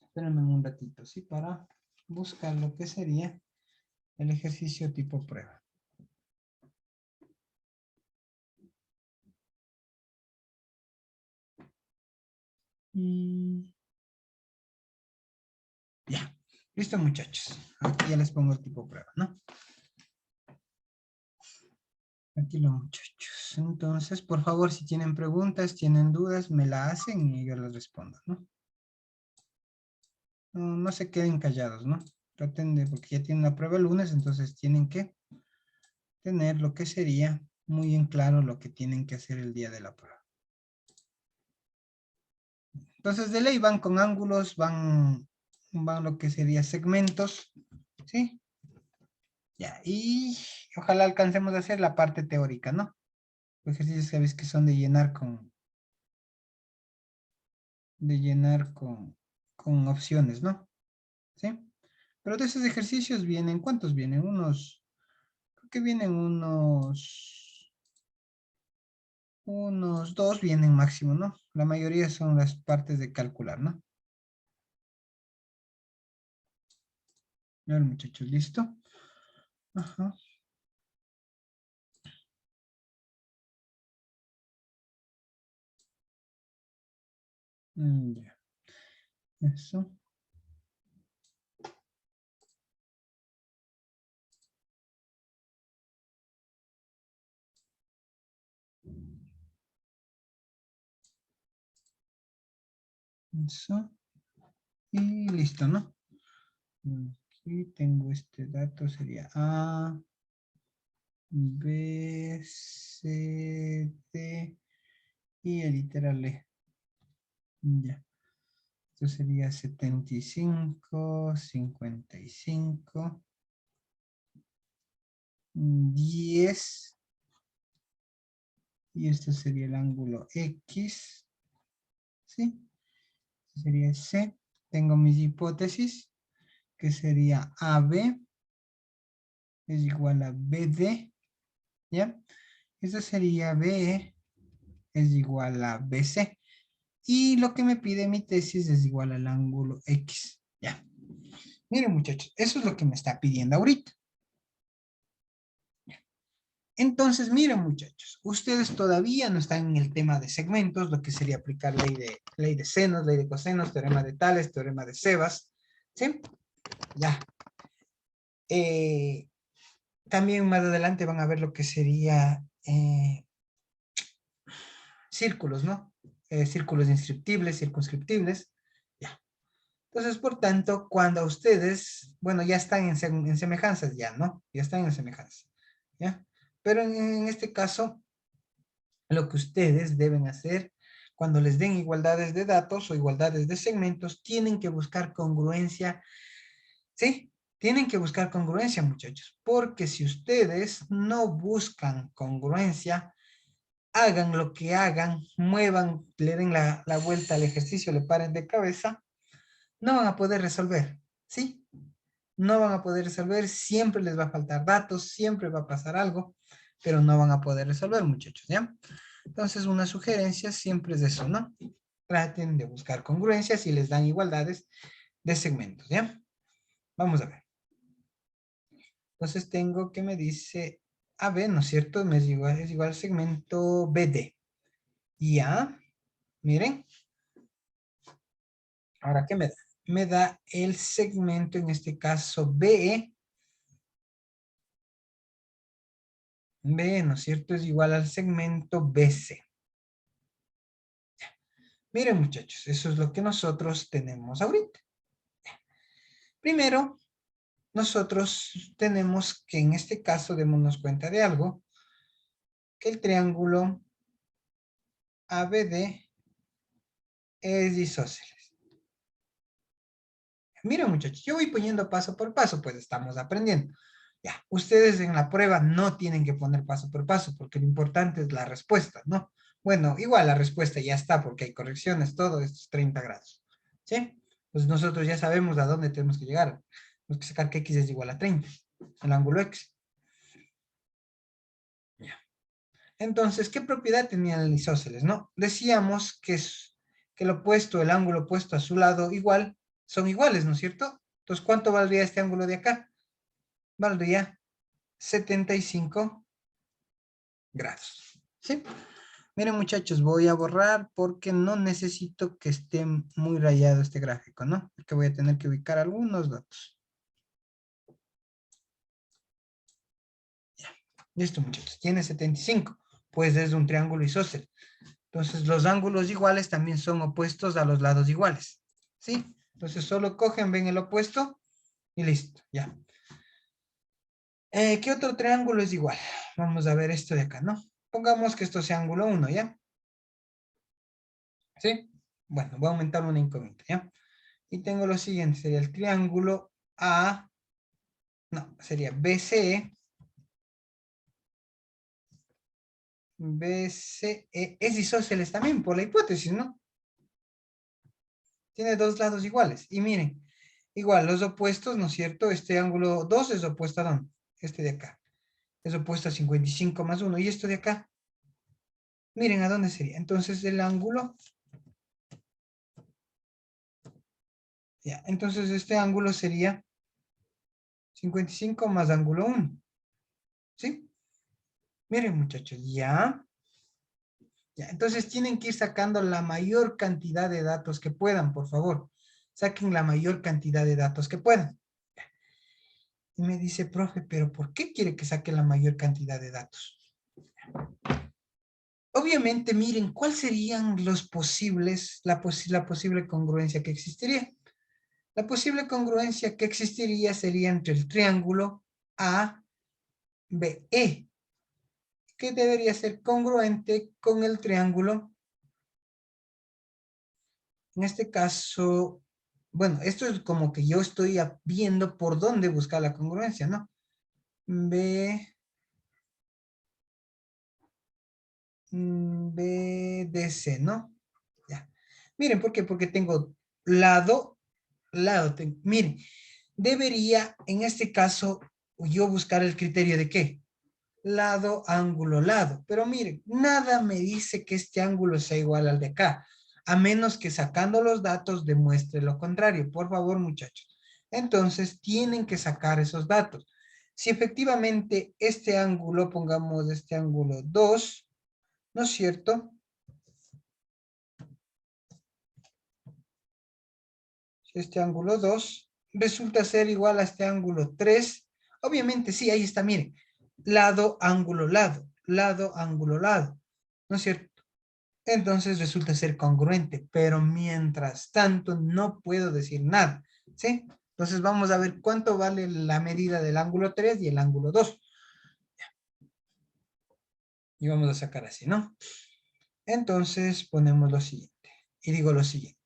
Espérenme un ratito, ¿sí? Para buscar lo que sería el ejercicio tipo prueba. Ya. Listo, muchachos. Aquí ya les pongo el tipo prueba, ¿no? Aquí los muchachos. Entonces, por favor, si tienen preguntas, tienen dudas, me la hacen y yo las respondo, ¿no? No, no se queden callados, ¿no? Traten de, porque ya tienen la prueba el lunes, entonces tienen que tener lo que sería muy en claro lo que tienen que hacer el día de la prueba. Entonces, de ley van con ángulos, van lo que sería segmentos, ¿sí? Ya, y ojalá alcancemos a hacer la parte teórica, ¿no? Los ejercicios sabes que son de llenar con opciones, ¿no? ¿Sí? Pero de esos ejercicios vienen, ¿cuántos vienen? Creo que vienen unos dos vienen máximo, ¿no? La mayoría son las partes de calcular, ¿no? A ver, muchachos, ¿listo? Ajá. Ya. Eso. Eso. Y listo, ¿no? Aquí tengo este dato, sería A, B, C, D y el literal E. Ya. Esto sería 75, 55, 10. Y esto sería el ángulo X. ¿Sí? Esto sería C. Tengo mis hipótesis, que sería AB es igual a BD. ¿Ya? Esto sería BE es igual a BC. Y lo que me pide mi tesis es igual al ángulo X. Ya. Miren, muchachos, eso es lo que me está pidiendo ahorita. Entonces, miren, muchachos, ustedes todavía no están en el tema de segmentos, lo que sería aplicar ley de senos, ley de cosenos, teorema de Tales, teorema de Sebas. ¿Sí? Ya. También más adelante van a ver lo que sería círculos, ¿no? Círculos inscriptibles, circunscriptibles. Ya. Entonces, por tanto, cuando ustedes, bueno, ya están en semejanzas ya, ¿no? Ya están en semejanzas, ¿ya? Pero en este caso, lo que ustedes deben hacer cuando les den igualdades de datos o igualdades de segmentos, tienen que buscar congruencia, ¿sí? Tienen que buscar congruencia, muchachos, porque si ustedes no buscan congruencia, hagan lo que hagan, muevan, le den la vuelta al ejercicio, le paren de cabeza, no van a poder resolver, ¿sí? No van a poder resolver, siempre les va a faltar datos, siempre va a pasar algo, pero no van a poder resolver, muchachos, ¿ya? Entonces, una sugerencia siempre es eso, ¿no? Traten de buscar congruencias y les dan igualdades de segmentos, ¿ya? Vamos a ver. Entonces, tengo que me dice AB, ¿no es cierto? Es igual segmento BD. Ya, miren. Ahora, ¿qué me da? Me da el segmento, en este caso, BE. B, ¿no es cierto? Es igual al segmento BC. Miren, muchachos, eso es lo que nosotros tenemos ahorita. Primero, nosotros tenemos que en este caso démonos cuenta de algo. que el triángulo ABD es isósceles. Miren, muchachos, yo voy poniendo paso por paso, pues estamos aprendiendo. Ya, ustedes en la prueba no tienen que poner paso por paso, porque lo importante es la respuesta, ¿no? Bueno, igual la respuesta ya está, porque hay correcciones, todo estos 30 grados, ¿sí? Pues nosotros ya sabemos a dónde tenemos que llegar. Tenemos que sacar que x es igual a 30, el ángulo x. Ya. Entonces, ¿qué propiedad tenía el isósceles, no? Decíamos que, que el opuesto, el ángulo opuesto a su lado igual, son iguales, ¿no es cierto? Entonces, ¿cuánto valdría este ángulo de acá? Valdría 75 grados, ¿sí? Miren, muchachos, voy a borrar porque no necesito que esté muy rayado este gráfico, ¿no? Porque voy a tener que ubicar algunos datos. Ya, listo, muchachos. Tiene 75, pues es un triángulo isósceles. Entonces, los ángulos iguales también son opuestos a los lados iguales, ¿sí? Entonces, solo cogen, ven el opuesto y listo, ya. ¿Qué otro triángulo es igual? Vamos a ver esto de acá, ¿no? Pongamos que esto sea ángulo 1, ¿ya? ¿Sí? Bueno, voy a aumentar una incógnita, ¿ya? Y tengo lo siguiente, sería el triángulo A, no, sería BCE. BCE es isósceles también, por la hipótesis, ¿no? Tiene dos lados iguales. Y miren, igual, los opuestos, ¿no es cierto? Este ángulo 2 es opuesto a ¿dónde? Este de acá. Es opuesto a 55 más 1. ¿Y esto de acá? Miren, ¿a dónde sería? Entonces, el ángulo... Ya, entonces este ángulo sería 55 más ángulo 1. ¿Sí? Miren, muchachos, ya. Ya, entonces tienen que ir sacando la mayor cantidad de datos que puedan, por favor. Saquen la mayor cantidad de datos que puedan. Y me dice, profe, pero ¿por qué quiere que saque la mayor cantidad de datos? Obviamente, miren, ¿cuáles serían los posibles, la posible congruencia que existiría? La posible congruencia que existiría sería entre el triángulo ABE, que debería ser congruente con el triángulo, en este caso, bueno, esto es como que yo estoy viendo por dónde buscar la congruencia, ¿no? BDC, ¿no? Ya. Miren, ¿por qué? Porque tengo lado, miren, debería, en este caso, yo buscar el criterio de ¿qué? Lado, ángulo, lado. Pero miren, nada me dice que este ángulo sea igual al de acá, a menos que sacando los datos demuestre lo contrario. Por favor, muchachos. Entonces, tienen que sacar esos datos. Si efectivamente este ángulo, pongamos este ángulo 2, ¿no es cierto? Si este ángulo 2 resulta ser igual a este ángulo 3, obviamente sí, ahí está, miren, lado, ángulo, lado, lado, ángulo, lado, ¿no es cierto? Entonces resulta ser congruente, pero mientras tanto no puedo decir nada, ¿sí? Entonces vamos a ver cuánto vale la medida del ángulo 3 y el ángulo 2. Y vamos a sacar así, ¿no? Entonces ponemos lo siguiente, y digo lo siguiente.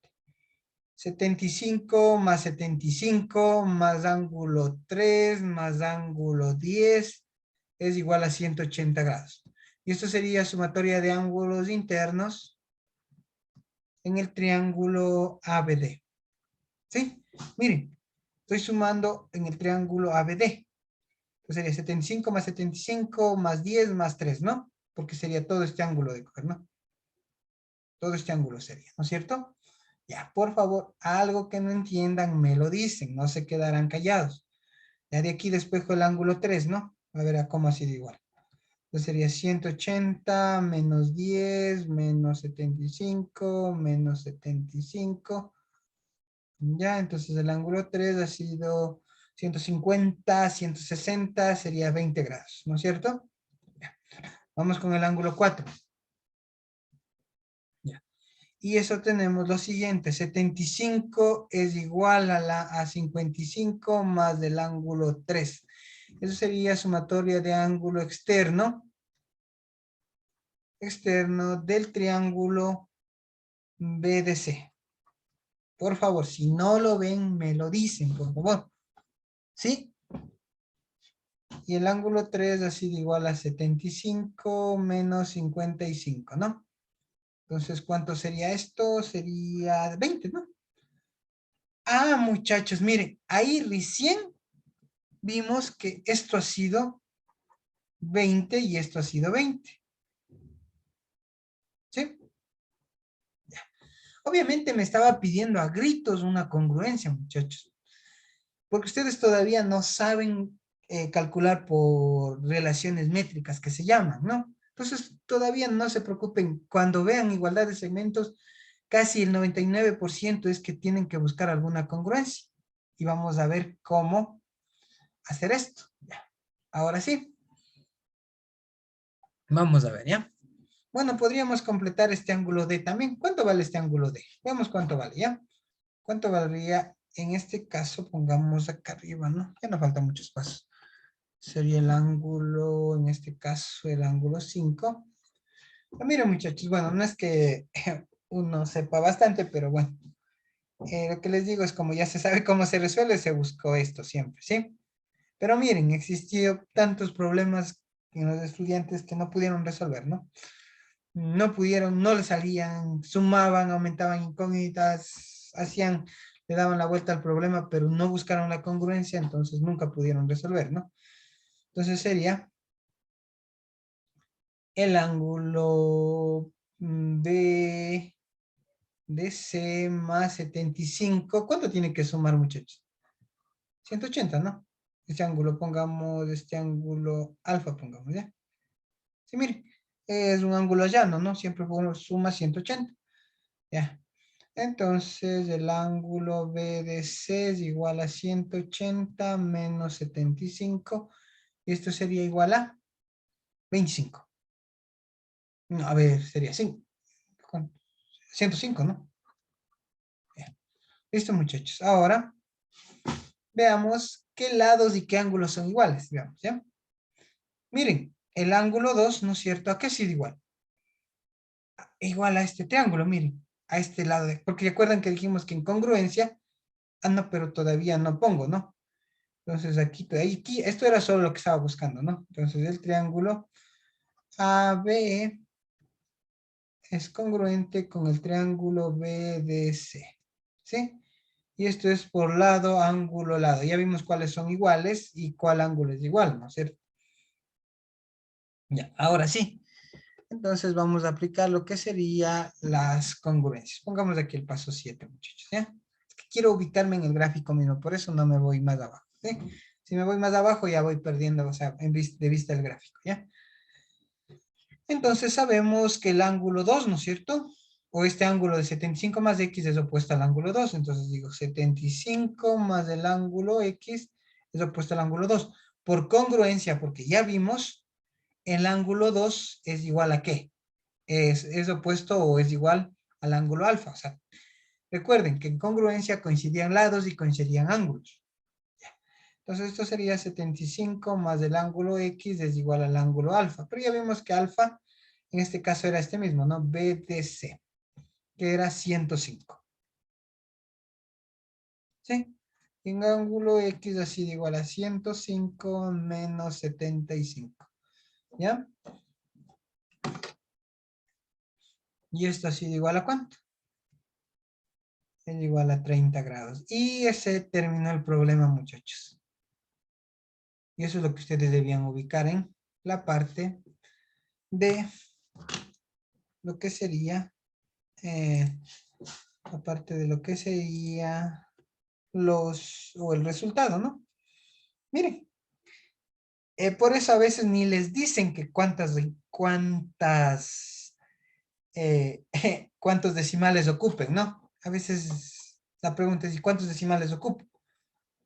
75 más 75 más ángulo 3 más ángulo 10 es igual a 180 grados. Y esto sería sumatoria de ángulos internos en el triángulo ABD. ¿Sí? Miren, estoy sumando en el triángulo ABD. Entonces sería 75 más 75 más 10 más 3, ¿no? Porque sería todo este ángulo de coger, ¿no? Todo este ángulo sería, ¿no es cierto? Ya, por favor, algo que no entiendan, me lo dicen, no se quedarán callados. Ya de aquí despejo el ángulo 3, ¿no? A ver a cómo ha sido igual. Entonces sería 180 menos 10 menos 75 menos 75. Ya, entonces el ángulo 3 ha sido 150, 160, sería 20 grados, ¿no es cierto? Ya. Vamos con el ángulo 4. Ya. Y eso tenemos lo siguiente, 75 es igual a 55 más del ángulo 3. Eso sería sumatoria de ángulo externo externo del triángulo BDC. Por favor, si no lo ven, me lo dicen, por favor. ¿Sí? Y el ángulo 3 ha sido igual a 75 menos 55, ¿no? Entonces, ¿cuánto sería esto? Sería 20, ¿no? Ah, muchachos, miren, ahí recién vimos que esto ha sido 20 y esto ha sido 20. ¿Sí? Ya. Obviamente me estaba pidiendo a gritos una congruencia, muchachos. Porque ustedes todavía no saben calcular por relaciones métricas que se llaman, ¿no? Entonces, todavía no se preocupen. Cuando vean igualdad de segmentos, casi el 99% es que tienen que buscar alguna congruencia. Y vamos a ver cómo hacer esto. Ya. Ahora sí. Vamos a ver, ¿ya? Bueno, podríamos completar este ángulo D también. ¿Cuánto vale este ángulo D? Veamos cuánto vale, ¿ya? ¿Cuánto valdría en este caso? Pongamos acá arriba, ¿no? Ya no faltan muchos pasos. Sería el ángulo, en este caso, el ángulo 5. Miren, muchachos, bueno, no es que uno sepa bastante, pero bueno. Lo que les digo es como ya se sabe cómo se resuelve, se buscó esto siempre, ¿sí? Pero miren, existió tantos problemas en los estudiantes que no pudieron resolver, ¿no? No pudieron, no le salían, sumaban, aumentaban incógnitas, hacían, le daban la vuelta al problema, pero no buscaron la congruencia, entonces nunca pudieron resolver, ¿no? Entonces sería el ángulo de C más 75. ¿Cuánto tiene que sumar, muchachos? 180, ¿no? Este ángulo, pongamos, este ángulo alfa, pongamos, ¿ya? Sí, mire, es un ángulo llano, ¿no? Siempre uno suma 180, ¿ya? Entonces, el ángulo BDC es igual a 180 menos 75. Y esto sería igual a 25. No, a ver, sería 5. 105, ¿no? Bien. Listo, muchachos. Ahora, veamos qué lados y qué ángulos son iguales. Veamos, ¿ya? Miren, el ángulo 2, ¿no es cierto? ¿A qué ha sido igual? Igual a este triángulo, miren. A este lado. Porque recuerdan que dijimos que en congruencia. Ah, no, pero todavía no pongo, ¿no? Entonces aquí, esto era solo lo que estaba buscando, ¿no? Entonces el triángulo AB es congruente con el triángulo BDC, ¿sí? Y esto es por lado, ángulo, lado. Ya vimos cuáles son iguales y cuál ángulo es igual, ¿no es cierto? Ya, ahora sí. Entonces vamos a aplicar lo que sería las congruencias. Pongamos aquí el paso 7, muchachos, ¿ya? Es que quiero ubicarme en el gráfico mismo, por eso no me voy más abajo, ¿sí? Si me voy más abajo ya voy perdiendo, o sea, de vista el gráfico, ¿ya? Entonces sabemos que el ángulo 2, ¿no es cierto? O este ángulo de 75 más X es opuesto al ángulo 2. Entonces digo 75 más el ángulo X es opuesto al ángulo 2. Por congruencia, porque ya vimos, el ángulo 2 es igual a ¿qué? Es opuesto o es igual al ángulo alfa. O sea, recuerden que en congruencia coincidían lados y coincidían ángulos. Entonces esto sería 75 más el ángulo X es igual al ángulo alfa. Pero ya vimos que alfa, en este caso era este mismo, ¿no? BDC, que era 105. ¿Sí? En ángulo X ha sido igual a 105 menos 75. ¿Ya? Y esto ha sido igual a ¿cuánto? Es igual a 30 grados. Y ese terminó el problema, muchachos. Y eso es lo que ustedes debían ubicar en la parte de lo que sería, aparte de lo que sería o el resultado, ¿no? Miren, por eso a veces ni les dicen que cuántos decimales ocupen, ¿no? A veces la pregunta es, ¿y cuántos decimales ocupo?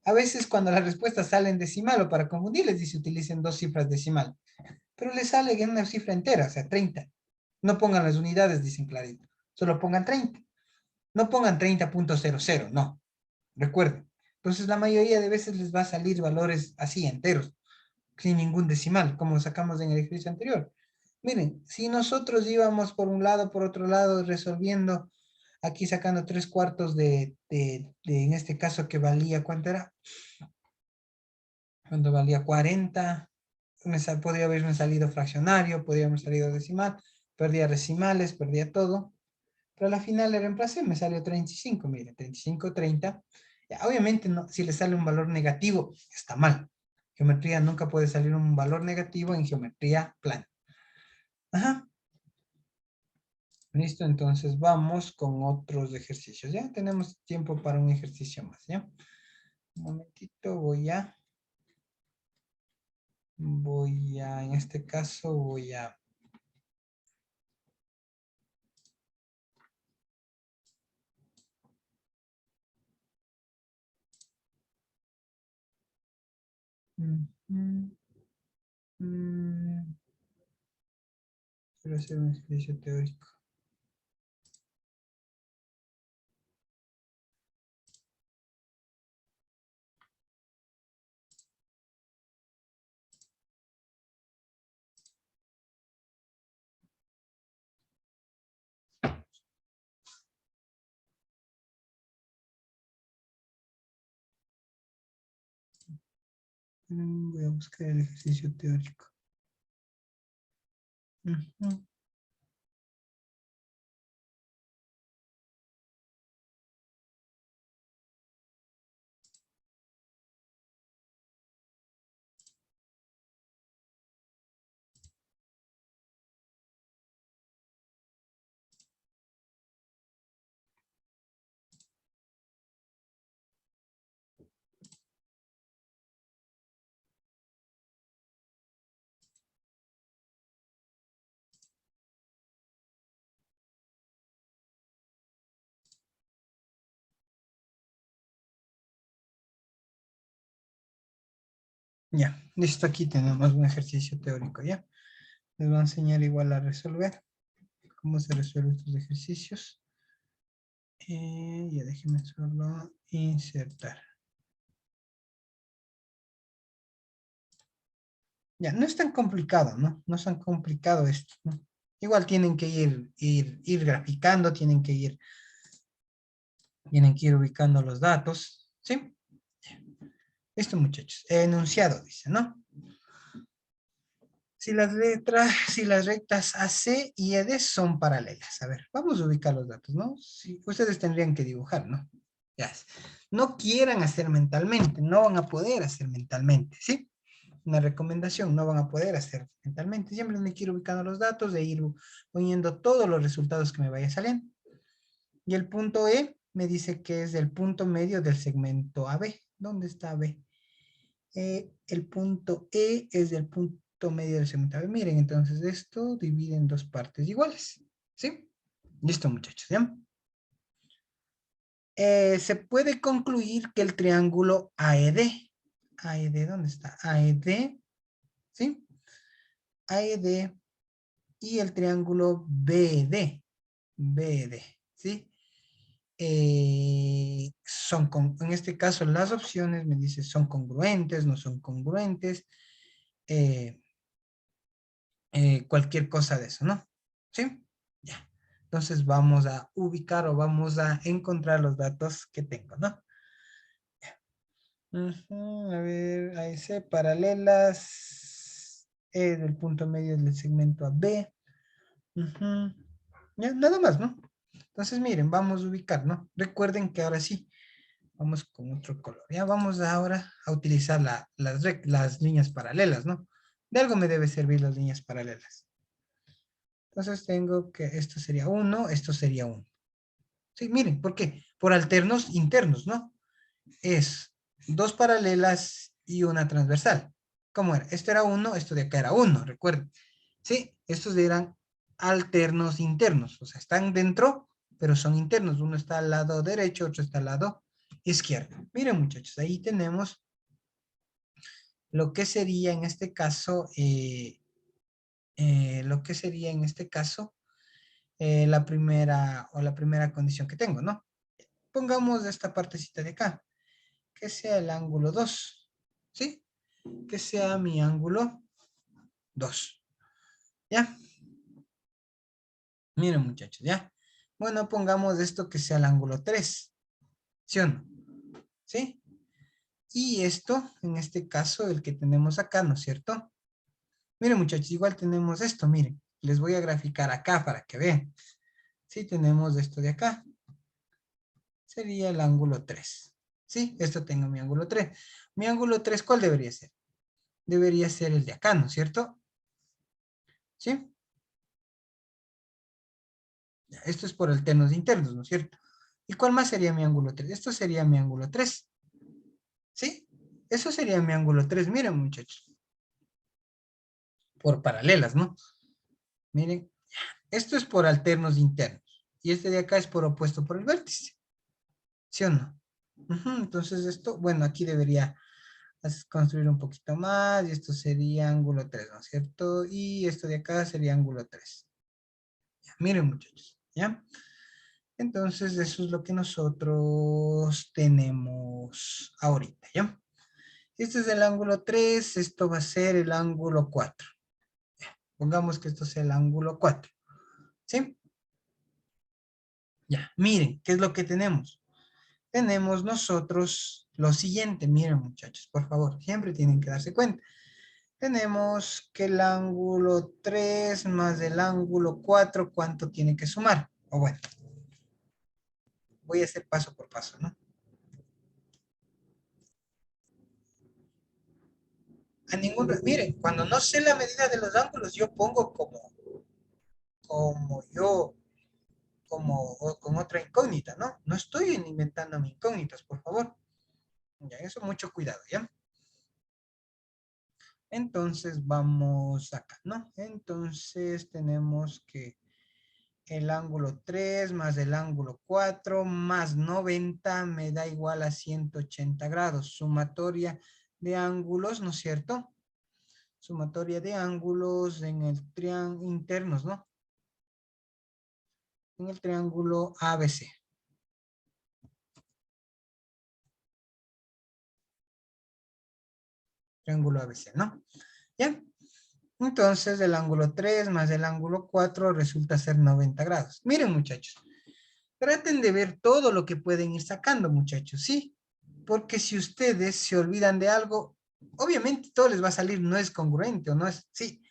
A veces cuando las respuestas salen decimal o para confundirles dice utilicen 2 cifras decimal, pero les sale en una cifra entera, o sea, 30. No pongan las unidades, dicen clarito, solo pongan 30. No pongan 30.00, no, recuerden. Entonces la mayoría de veces les va a salir valores así enteros, sin ningún decimal, como sacamos en el ejercicio anterior. Miren, si nosotros íbamos por un lado, por otro lado, resolviendo, aquí sacando 3/4 en este caso que valía, ¿cuánto era? Cuando valía 40, podría haberme salido fraccionario, podría haberme salido decimal, perdía decimales, perdía todo. Pero a la final le reemplacé, me salió 35, mire, 35, 30. Ya, obviamente, no, si le sale un valor negativo, está mal. Geometría nunca puede salir un valor negativo en geometría plana. Ajá. Listo, entonces vamos con otros ejercicios. Ya tenemos tiempo para un ejercicio más, ¿ya? Un momentito, en este caso voy a... Quiero hacer un ejercicio teórico. Voy a buscar el ejercicio teórico. Ujú. Ya, listo, aquí tenemos un ejercicio teórico, ¿ya? Les voy a enseñar igual a resolver, cómo se resuelven estos ejercicios. Ya déjenme solo insertar. Ya, no es tan complicado, ¿no? No es tan complicado esto, ¿no? Igual tienen que ir graficando, tienen que ir ubicando los datos, ¿sí? Listo, muchachos. Enunciado, dice, ¿no? Si las rectas AC y ED son paralelas. A ver, vamos a ubicar los datos, ¿no? Si ustedes tendrían que dibujar, ¿no? Ya. No quieran hacer mentalmente, no van a poder hacer mentalmente, ¿sí? Una recomendación, no van a poder hacer mentalmente. Siempre me quiero ubicando los datos e ir poniendo todos los resultados que me vaya saliendo. Y el punto E me dice que es el punto medio del segmento AB. ¿Dónde está AB? El punto E es del punto medio del segmento AB. Miren, entonces esto divide en dos partes iguales. ¿Sí? Listo, muchachos, ¿ya? Se puede concluir que el triángulo AED, ¿dónde está? AED, ¿sí? AED y el triángulo BD, ¿sí? En este caso las opciones me dicen son congruentes, no son congruentes, eh, cualquier cosa de eso, ¿no? ¿Sí? Ya. Entonces vamos a ubicar o vamos a encontrar los datos que tengo, ¿no? Ujú, a ver, ahí C, paralelas, del punto medio del segmento AB. Ujú. Ya, nada más, ¿no? Entonces, miren, vamos a ubicar, ¿no? Recuerden que ahora sí, vamos con otro color. Ya vamos ahora a utilizar las líneas paralelas, ¿no? De algo me debe servir las líneas paralelas. Entonces tengo que esto sería 1, esto sería 1. Sí, miren, ¿por qué? Por alternos internos, ¿no? Es dos paralelas y una transversal. ¿Cómo era? Esto era 1, esto de acá era 1, recuerden. Sí, estos eran alternos internos, o sea, están dentro, pero son internos. Uno está al lado derecho, otro está al lado izquierdo. Miren, muchachos, ahí tenemos lo que sería en este caso, la primera condición que tengo, ¿no? Pongamos esta partecita de acá, que sea el ángulo 2, ¿sí? Que sea mi ángulo 2, ¿ya? Miren, muchachos, ¿ya? Bueno, pongamos esto que sea el ángulo 3. ¿Sí o no? ¿Sí? Y esto, en este caso, el que tenemos acá, ¿no es cierto? Miren, muchachos, igual tenemos esto, miren. Les voy a graficar acá para que vean. Sí, tenemos esto de acá. Sería el ángulo 3. ¿Sí? Esto tengo mi ángulo 3. Mi ángulo 3, ¿cuál debería ser? Debería ser el de acá, ¿no es cierto? ¿Sí? Ya, esto es por alternos internos, ¿no es cierto? ¿Y cuál más sería mi ángulo 3? Esto sería mi ángulo 3. ¿Sí? Eso sería mi ángulo 3. Miren, muchachos. Por paralelas, ¿no? Miren, esto es por alternos internos. Y este de acá es por opuesto por el vértice. ¿Sí o no? Entonces esto, bueno, aquí debería construir un poquito más. Y esto sería ángulo 3, ¿no es cierto? Y esto de acá sería ángulo 3. Ya, miren, muchachos. ¿Ya? Entonces eso es lo que nosotros tenemos ahorita, ¿ya? Este es el ángulo 3. Esto va a ser el ángulo 4. Pongamos que esto sea el ángulo 4. ¿Sí? Ya, miren, ¿qué es lo que tenemos? Tenemos nosotros lo siguiente, miren muchachos, por favor, siempre tienen que darse cuenta. Tenemos que el ángulo 3 más el ángulo 4, ¿cuánto tiene que sumar? O bueno, voy a hacer paso por paso, ¿no? Miren, cuando no sé la medida de los ángulos, yo pongo como yo, o con otra incógnita, ¿no? No estoy inventándome incógnitas, por favor. Ya, eso mucho cuidado, ¿ya? Entonces vamos acá, ¿no? Entonces tenemos que el ángulo 3 más el ángulo 4 más 90 me da igual a 180 grados. Sumatoria de ángulos, ¿no es cierto? Sumatoria de ángulos en el triángulo internos, ¿no? En el triángulo ABC. Triángulo ABC, ¿no? ¿Ya? Entonces el ángulo 3 más el ángulo 4 resulta ser 90 grados. Miren, muchachos. Traten de ver todo lo que pueden ir sacando, muchachos, ¿sí? Porque si ustedes se olvidan de algo, obviamente todo les va a salir, no es congruente o no es, sí.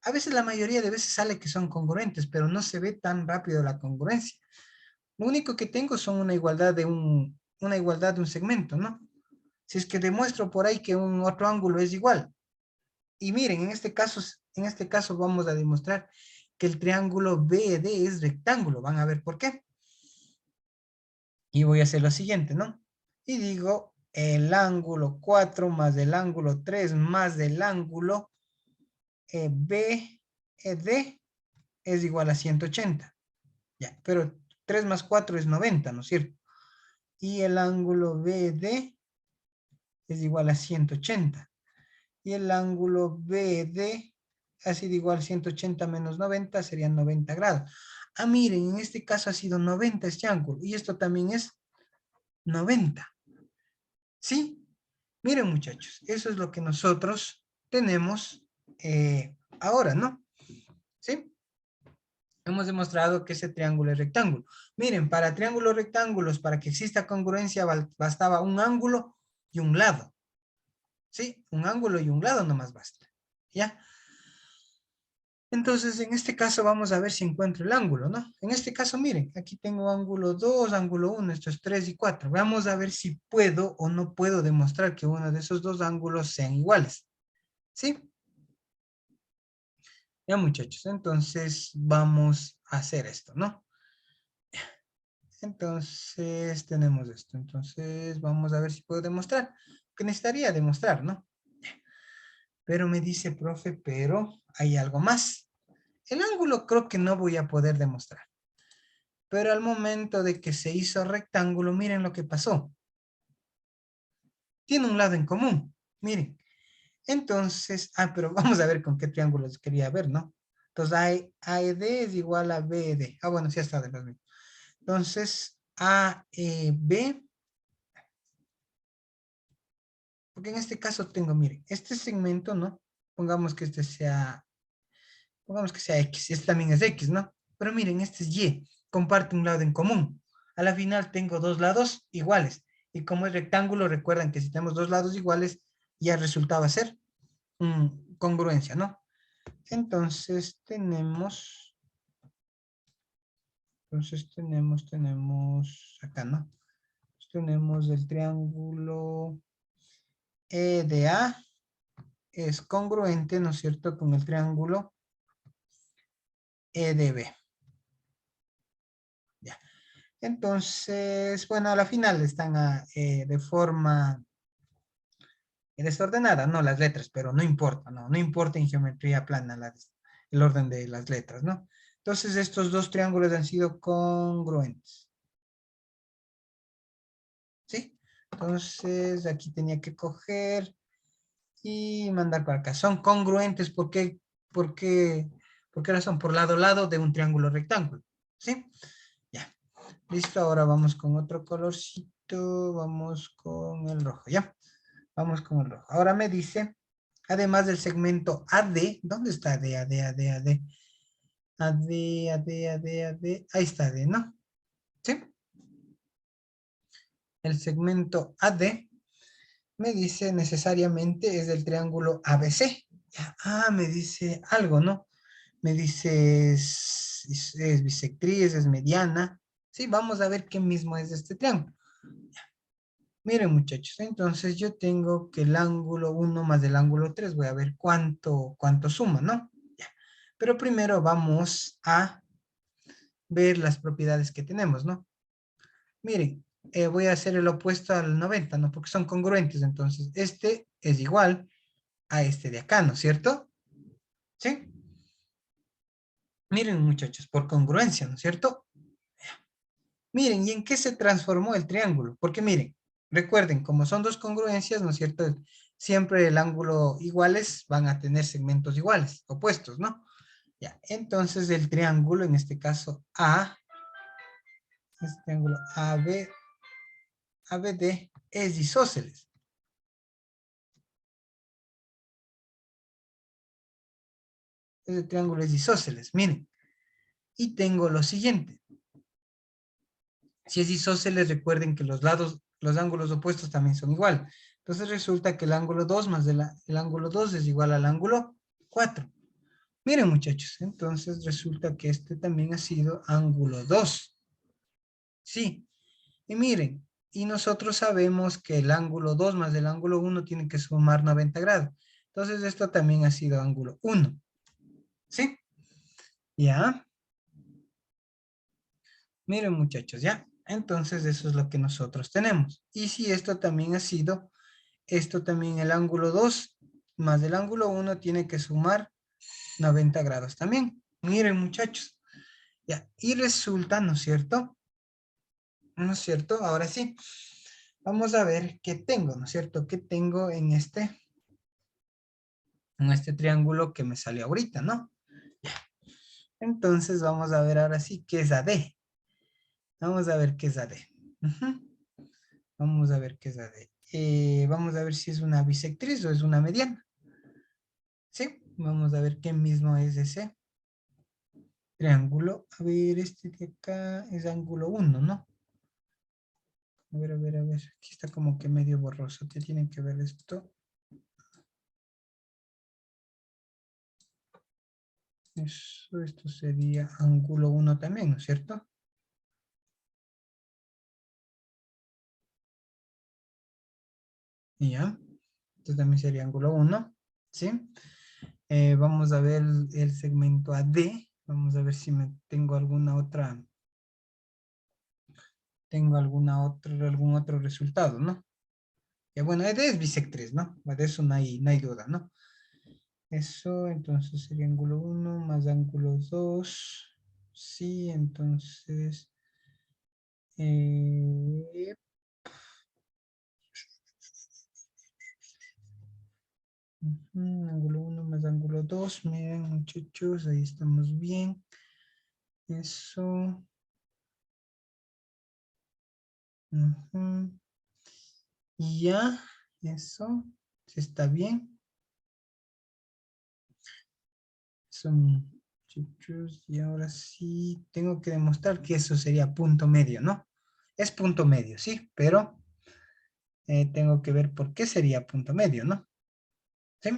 A veces la mayoría de veces sale que son congruentes, pero no se ve tan rápido la congruencia. Lo único que tengo son una igualdad de un segmento, ¿no? Si es que demuestro por ahí que un otro ángulo es igual. Y miren, en este caso vamos a demostrar que el triángulo BD es rectángulo. Van a ver por qué. Y voy a hacer lo siguiente, ¿no? Y digo, el ángulo 4 más el ángulo 3 más el ángulo BD es igual a 180. Ya, pero 3 más 4 es 90, ¿no es cierto? Y el ángulo BD es igual a 180. Y el ángulo BD ha sido igual a 180 menos 90, serían 90 grados. Ah, miren, en este caso ha sido 90 este ángulo. Y esto también es 90. ¿Sí? Miren, muchachos, eso es lo que nosotros tenemos ahora, ¿no? ¿Sí? Hemos demostrado que ese triángulo es rectángulo. Miren, para triángulos rectángulos, para que exista congruencia, bastaba un ángulo y un lado. ¿Sí? Un ángulo y un lado nomás basta. ¿Ya? Entonces, en este caso vamos a ver si encuentro el ángulo, ¿no? En este caso, miren, aquí tengo ángulo 2, ángulo 1, esto es 3 y 4. Vamos a ver si puedo o no puedo demostrar que uno de esos dos ángulos sean iguales. ¿Sí? Ya, muchachos, entonces vamos a hacer esto, ¿no? Entonces tenemos esto. Entonces vamos a ver si puedo demostrar. Que necesitaría demostrar, ¿no? Pero me dice, profe, pero hay algo más. El ángulo creo que no voy a poder demostrar. Pero al momento de que se hizo rectángulo, miren lo que pasó. Tiene un lado en común. Miren. Entonces, pero vamos a ver con qué triángulos quería ver, ¿no? Entonces, AED es igual a BED. Ah, bueno, sí está de los mismos. Entonces, AEB, porque en este caso tengo, miren, este segmento, ¿no? Pongamos que este sea, pongamos que sea X, este también es X, ¿no? Pero miren, este es Y, comparte un lado en común. A la final tengo dos lados iguales. Y como es rectángulo, recuerdan que si tenemos dos lados iguales, ya resultaba ser congruencia, ¿no? Entonces tenemos acá, ¿no? Tenemos el triángulo EDA es congruente, ¿no es cierto?, con el triángulo EDB. Ya. Entonces, bueno, a la final están de forma desordenada, no las letras, pero no importa, ¿no? No importa en geometría plana el orden de las letras, ¿no? Entonces, estos dos triángulos han sido congruentes. ¿Sí? Entonces, aquí tenía que coger y mandar para acá. Son congruentes, ¿por qué? ¿Por qué razón? Por lado a lado de un triángulo rectángulo. ¿Sí? Ya. Listo, ahora vamos con otro colorcito. Vamos con el rojo, ¿ya? Vamos con el rojo. Ahora me dice, además del segmento AD, ¿dónde está AD, AD, AD, AD? AD, AD, AD, AD. Ahí está AD, ¿no? ¿Sí? El segmento AD me dice necesariamente es del triángulo ABC. Ya, me dice algo, ¿no? Me dice es bisectriz, es mediana. Sí, vamos a ver qué mismo es este triángulo. Ya. Miren, muchachos, entonces yo tengo que el ángulo 1 más el ángulo 3, voy a ver cuánto suma, ¿no? Ya. Pero primero vamos a ver las propiedades que tenemos, ¿no? Miren, voy a hacer el opuesto al 90, ¿no? Porque son congruentes, entonces este es igual a este de acá, ¿no es cierto? ¿Sí? Miren, muchachos, por congruencia, ¿no es cierto? Miren, ¿y en qué se transformó el triángulo? Porque miren, recuerden, como son dos congruencias, ¿no es cierto? Siempre el ángulo iguales van a tener segmentos iguales, opuestos, ¿no? Ya, entonces el triángulo, en este caso este triángulo ABD es isósceles. Ese triángulo es isósceles, miren. Y tengo lo siguiente. Si es isósceles, recuerden que los lados, los ángulos opuestos también son igual. Entonces resulta que el ángulo 2 más el ángulo 2 es igual al ángulo 4. Miren, muchachos, entonces resulta que este también ha sido ángulo 2. Sí, y miren, y nosotros sabemos que el ángulo 2 más el ángulo 1 tienen que sumar 90 grados. Entonces esto también ha sido ángulo 1. ¿Sí? ¿Ya? Miren, muchachos, ¿ya? Entonces eso es lo que nosotros tenemos. Y si esto también ha sido, esto también el ángulo 2 más el ángulo 1 tiene que sumar 90 grados también. Miren, muchachos. Ya, y resulta, ¿no es cierto? ¿No es cierto? Ahora sí, vamos a ver qué tengo, ¿no es cierto? ¿Qué tengo en este triángulo que me salió ahorita, ¿no? Ya. Entonces vamos a ver ahora sí qué es AD. Vamos a ver qué es AD. Ujú. Vamos a ver qué es AD. Vamos a ver si es una bisectriz o es una mediana. ¿Sí? Vamos a ver qué mismo es ese triángulo. A ver, este de acá es ángulo 1, ¿no? A ver, a ver, a ver. Aquí está como que medio borroso. ¿Qué tiene que ver esto? Esto sería ángulo 1 también, ¿no es cierto? Y ya. Esto también sería ángulo 1, ¿sí? Vamos a ver el segmento AD. Vamos a ver si tengo algún otro resultado, ¿no? Ya, bueno, AD es bisectriz, ¿no? De eso no hay duda, ¿no? Eso, entonces sería ángulo 1 más ángulo 2. Sí, entonces... eh, ángulo 1 más ángulo 2. Miren, muchachos, ahí estamos bien. Eso. Ujú. Y ya, eso. Si está bien. Eso, Y ahora sí tengo que demostrar que eso sería punto medio, ¿no? Es punto medio, sí, pero tengo que ver por qué sería punto medio, ¿no? ¿Sí?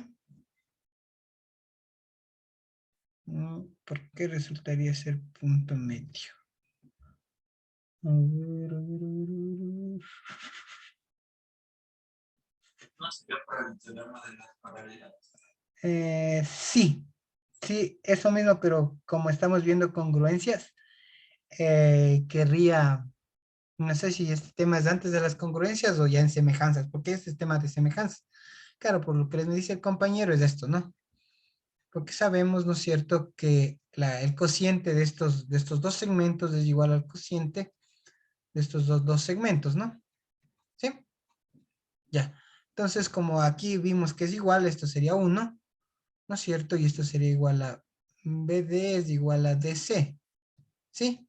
¿Por qué resultaría ser punto medio? A ver, a ver, a ver, a ver. No sería para el teorema de las paralelas. Sí, sí, eso mismo, pero como estamos viendo congruencias, querría, no sé si este tema es antes de las congruencias o ya en semejanzas, porque este es tema de semejanzas. Claro, por lo que les me dice el compañero es esto, ¿no? Porque sabemos, ¿no es cierto?, que el cociente de estos dos segmentos es igual al cociente de estos dos segmentos, ¿no? ¿Sí? Ya. Entonces, como aquí vimos que es igual, esto sería 1, ¿no es cierto? Y esto sería igual a BD es igual a DC, ¿sí?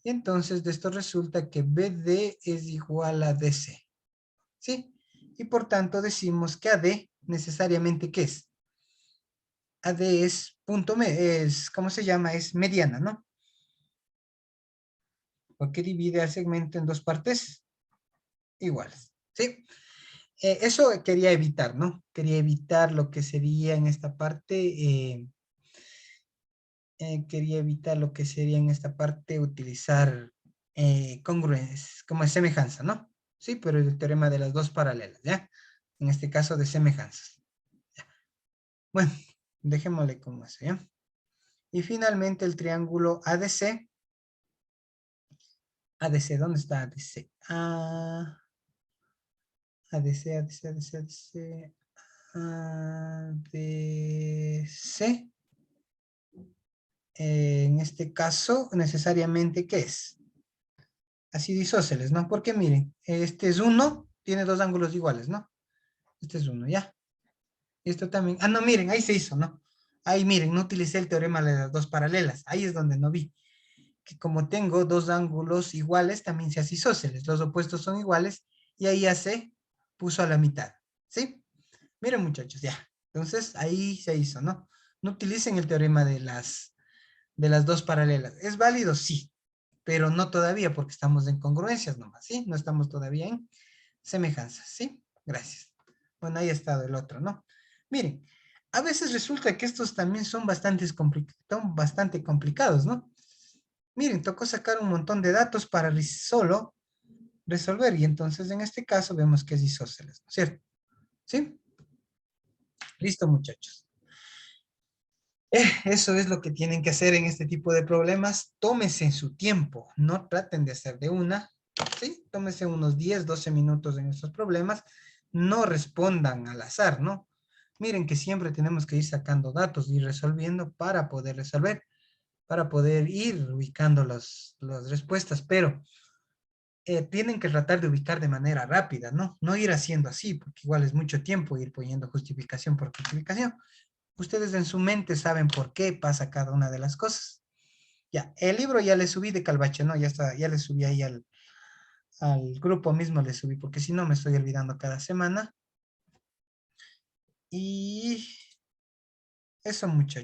Y entonces de esto resulta que BD es igual a DC, ¿sí? Y por tanto decimos que AD necesariamente, ¿qué es? AD es ¿cómo se llama? Es mediana, ¿no? Porque divide al segmento en dos partes iguales, ¿sí? Eso quería evitar, ¿no? Quería evitar lo que sería en esta parte, quería evitar lo que sería en esta parte utilizar congruencias, como es semejanza, ¿no? Sí, pero el teorema de las dos paralelas, ¿ya? En este caso de semejanzas. Bueno, dejémosle como eso, ¿ya? Y finalmente el triángulo ADC. ADC, ¿dónde está ADC? ADC, ADC, ADC, ADC. ADC. En este caso, necesariamente, ¿qué es? Así isósceles, ¿no? Porque miren, este es 1, tiene dos ángulos iguales, ¿no? Este es 1, ¿ya? Esto también, no, miren, ahí se hizo, ¿no? Ahí miren, no utilicé el teorema de las dos paralelas, ahí es donde no vi. Que como tengo dos ángulos iguales, también se hace isósceles, los opuestos son iguales, y ahí ya se puso a la mitad, ¿sí? Miren muchachos, ya. Entonces, ahí se hizo, ¿no? No utilicen el teorema de las dos paralelas. ¿Es válido? Sí, pero no todavía porque estamos en congruencias nomás, ¿sí? No estamos todavía en semejanzas, ¿sí? Gracias. Bueno, ahí ha estado el otro, ¿no? Miren, a veces resulta que estos también son bastante complicados, ¿no? Miren, tocó sacar un montón de datos para solo resolver, y entonces en este caso vemos que es isósceles, ¿no es cierto? ¿Sí? Listo, muchachos. Eso es lo que tienen que hacer en este tipo de problemas. Tómese su tiempo, no traten de hacer de una, ¿sí? Tómese unos 10, 12 minutos en estos problemas. No respondan al azar, ¿no? Miren que siempre tenemos que ir sacando datos y resolviendo para poder resolver, para poder ir ubicando las respuestas, pero tienen que tratar de ubicar de manera rápida, ¿no? No ir haciendo así, porque igual es mucho tiempo ir poniendo justificación por justificación. Ustedes en su mente saben por qué pasa cada una de las cosas. Ya, el libro ya le subí de Calvache, ¿no? Ya está, ya le subí ahí al grupo mismo, le subí, porque si no me estoy olvidando cada semana. Y eso, muchachos.